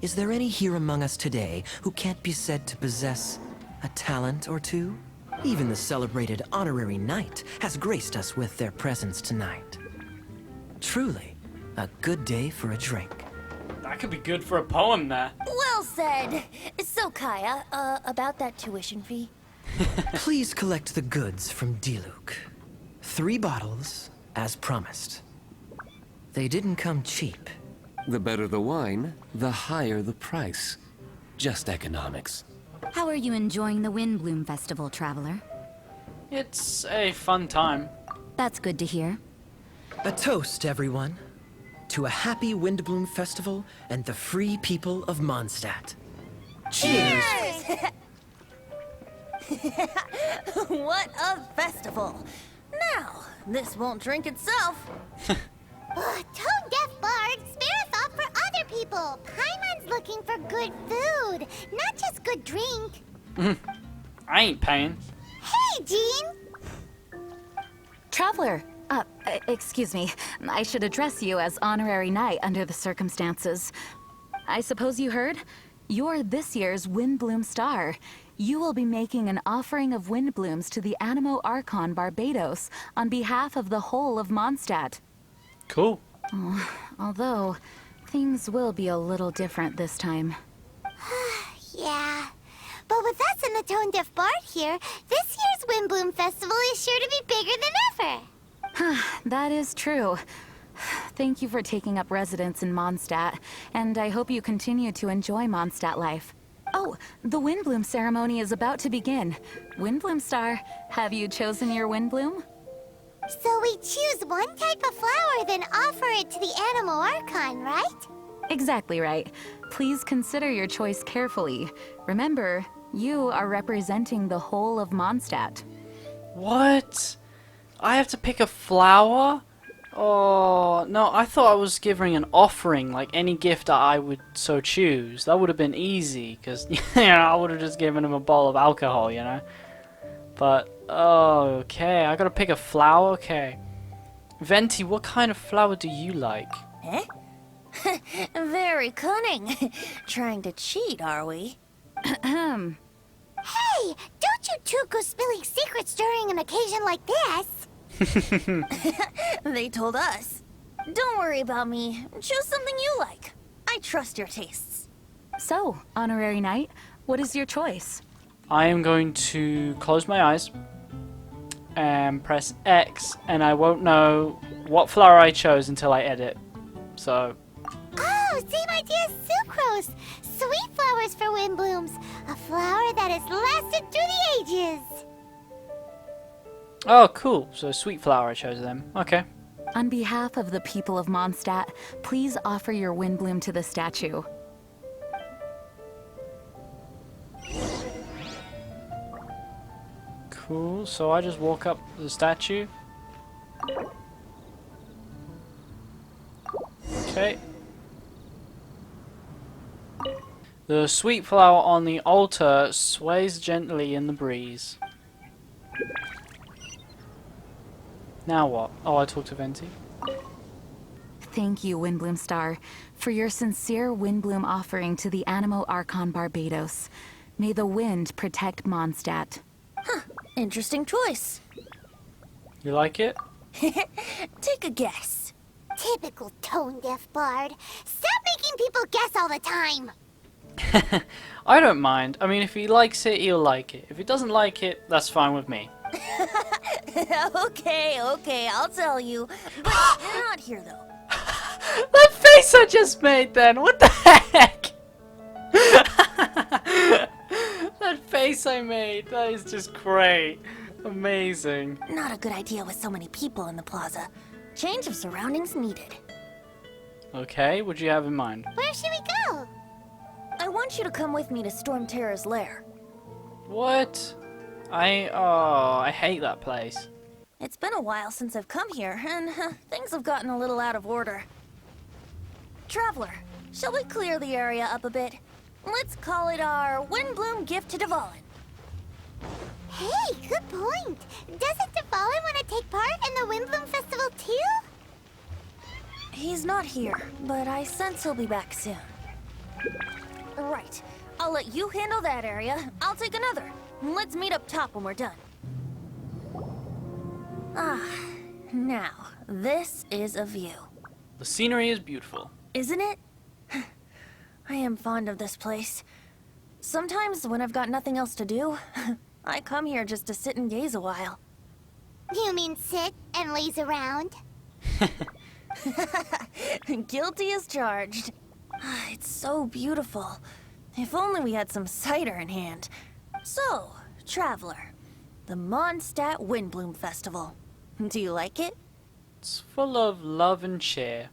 is there any here among us today who can't be said to possess a talent or two? Even the celebrated honorary knight has graced us with their presence tonight. Truly, a good day for a drink. That could be good for a poem there. Well said. So, Kaya, about that tuition fee? Please collect the goods from Diluc. 3 bottles, as promised. They didn't come cheap. The better the wine, the higher the price. Just economics. How are you enjoying the Windbloom Festival, Traveler? It's a fun time. That's good to hear. A toast, everyone, to a happy Windbloom Festival and the free people of Mondstadt. Cheers! What a festival! Now, this won't drink itself. Tone-deaf bard, people. Paimon's looking for good food, not just good drink. I ain't paying. Hey, Jean! Traveler, excuse me. I should address you as honorary knight under the circumstances. I suppose you heard? You're this year's Windbloom Star. You will be making an offering of Windblooms to the Animo Archon Barbados on behalf of the whole of Mondstadt. Cool. Although, things will be a little different this time. Yeah. But with us and the Tone Deaf Bard here, this year's Windbloom Festival is sure to be bigger than ever. That is true. Thank you for taking up residence in Mondstadt, and I hope you continue to enjoy Mondstadt life. Oh, the Windbloom ceremony is about to begin. Windbloom Star, have you chosen your Windbloom? So we choose one type of flower, then offer it to the Animo Archon, right? Exactly right. Please consider your choice carefully. Remember, you are representing the whole of Mondstadt. What? I have to pick a flower? Oh, no, I thought I was giving an offering, like any gift that I would so choose. That would have been easy, because, I would have just given him a bowl of alcohol, But, oh, okay, I gotta pick a flower? Okay. Venti, what kind of flower do you like? Eh? Very cunning. Trying to cheat, are we? Hey, don't you two go spilling secrets during an occasion like this. They told us. Don't worry about me. Choose something you like. I trust your tastes. So, honorary knight, what is your choice? I am going to close my eyes and press X, and I won't know what flower I chose until I edit. So... Oh, same idea as sucrose. Sweet flowers for Windblooms. A flower that has lasted through the ages. Oh, cool. So sweet flower I chose them. Okay. On behalf of the people of Mondstadt, please offer your Windbloom to the statue. Cool. So I just walk up to the statue. Okay. The sweet flower on the altar sways gently in the breeze. Now what? Oh, I talked to Venti. Thank you, Windbloom Star, for your sincere Windbloom offering to the Animo Archon Barbados. May the wind protect Mondstadt. Huh. Interesting choice. You like it? Take a guess. Typical Tone Deaf Bard. Stop making people guess all the time. I don't mind. I mean, if he likes it, he'll like it. If he doesn't like it, that's fine with me. Okay, I'll tell you. But you're not here, though. That face I just made then! What the heck? That face I made, that is just great. Amazing. Not a good idea with so many people in the plaza. Change of surroundings needed. Okay, what do you have in mind? Where should we go? I want you to come with me to Storm Terror's lair. What? I hate that place. It's been a while since I've come here, and things have gotten a little out of order. Traveler, shall we clear the area up a bit? Let's call it our Windbloom gift to Dvalin. Hey, good point. Doesn't Dvalin want to take part in the Windbloom Festival too? He's not here, but I sense he'll be back soon. Right. I'll let you handle that area. I'll take another. Let's meet up top when we're done. Ah, now, this is a view. The scenery is beautiful. Isn't it? I am fond of this place. Sometimes when I've got nothing else to do, I come here just to sit and gaze a while. You mean sit and laze around? Guilty as charged. It's so beautiful. If only we had some cider in hand. So, Traveler, the Mondstadt Windbloom Festival. Do you like it? It's full of love and cheer.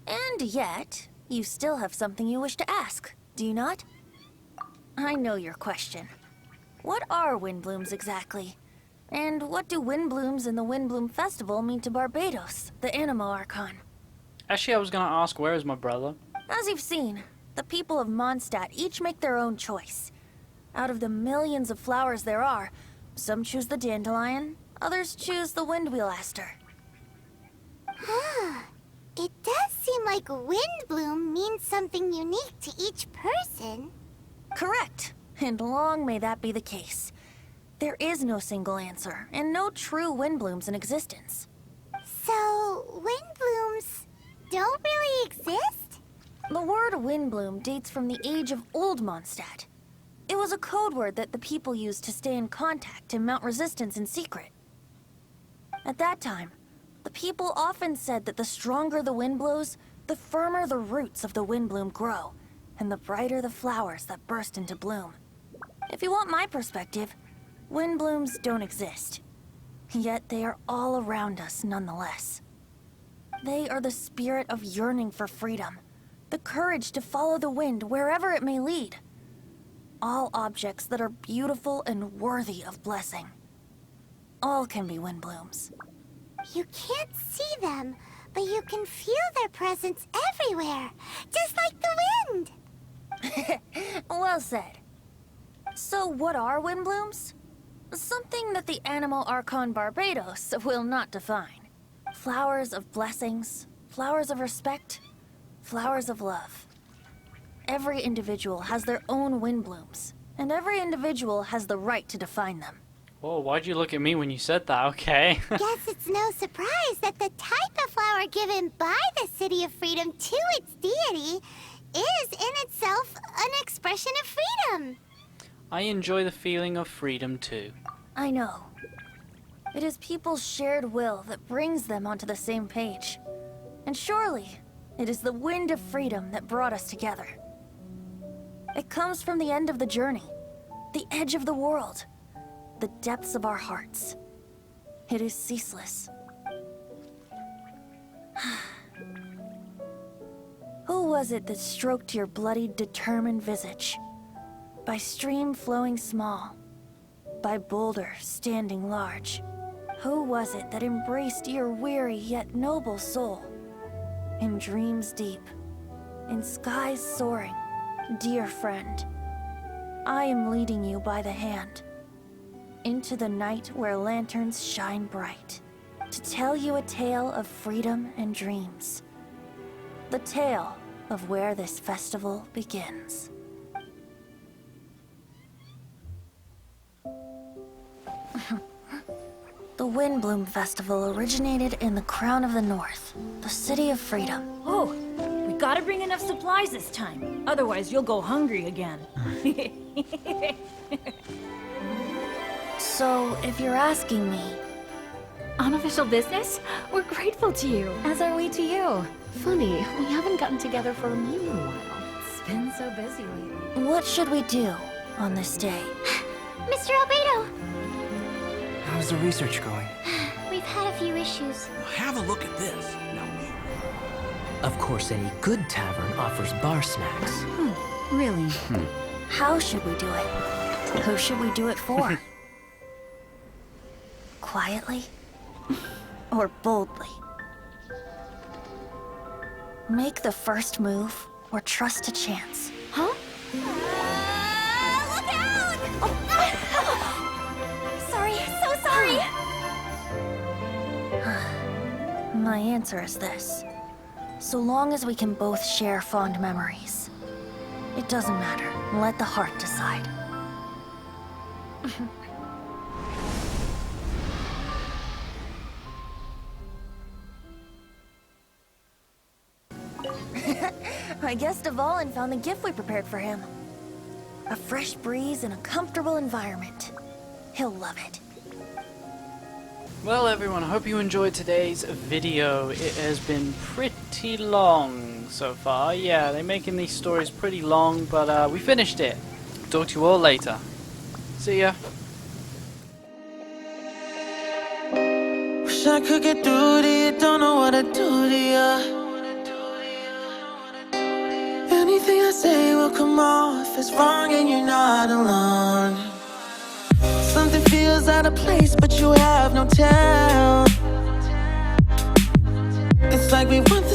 And yet, you still have something you wish to ask, do you not? I know your question. What are Windblooms exactly? And what do Windblooms and the Windbloom Festival mean to Barbados, the Animo Archon? Actually, I was gonna ask, where is my brother? As you've seen, the people of Mondstadt each make their own choice. Out of the millions of flowers there are, some choose the dandelion, others choose the windwheel aster. It does seem like Windbloom means something unique to each person. Correct, and long may that be the case. There is no single answer, and no true Windblooms in existence. So, Windblooms don't really exist? The word Windbloom dates from the age of Old Mondstadt. It was a code word that the people used to stay in contact and mount resistance in secret. At that time, the people often said that the stronger the wind blows, the firmer the roots of the Windbloom grow, and the brighter the flowers that burst into bloom. If you want my perspective, Windblooms don't exist. Yet they are all around us nonetheless. They are the spirit of yearning for freedom, the courage to follow the wind wherever it may lead. All objects that are beautiful and worthy of blessing. All can be Windblooms. You can't see them, but you can feel their presence everywhere, just like the wind. Well said. So what are Windblooms? Something that the animal Archon Barbados will not define. Flowers of blessings, flowers of respect, flowers of love. Every individual has their own Windblooms, and every individual has the right to define them. Whoa, why'd you look at me when you said that? Okay. Guess it's no surprise that the type of flower given by the City of Freedom to its deity is in itself an expression of freedom. I enjoy the feeling of freedom too. I know. It is people's shared will that brings them onto the same page. And surely, it is the wind of freedom that brought us together. It comes from the end of the journey, the edge of the world, the depths of our hearts. It is ceaseless. Who was it that stroked your bloodied, determined visage? By stream flowing small, by boulder standing large. Who was it that embraced your weary yet noble soul? In dreams deep, in skies soaring, dear friend, I am leading you by the hand into the night where lanterns shine bright, to tell you a tale of freedom and dreams. The tale of where this festival begins. The Windbloom Festival originated in the Crown of the North, the City of Freedom. Oh, we gotta bring enough supplies this time. Otherwise, you'll go hungry again. So, if you're asking me... Unofficial business? We're grateful to you. As are we to you. Funny, we haven't gotten together for a while. It's been so busy lately. What should we do on this day? Mr. Albedo, How's the research going? we've had a few issues. Have a look at this. Now, Of course, any good tavern offers bar snacks. Really? How should we do it? Who should we do it for? Quietly? Or boldly? Make the first move, or trust a chance. Huh? Look out! Sorry, so sorry! My answer is this. So long as we can both share fond memories. It doesn't matter. Let the heart decide. I guess Dvalin found the gift we prepared for him. A fresh breeze in a comfortable environment. He'll love it. Well everyone, I hope you enjoyed today's video. It has been pretty long so far. Yeah, they're making these stories pretty long, but we finished it. Talk to you all later. See ya. Wish I could get through to you, don't know what to do to you. Anything I say will come off as wrong and you're not alone. Something feels out of place, but you have no tell. It's like we want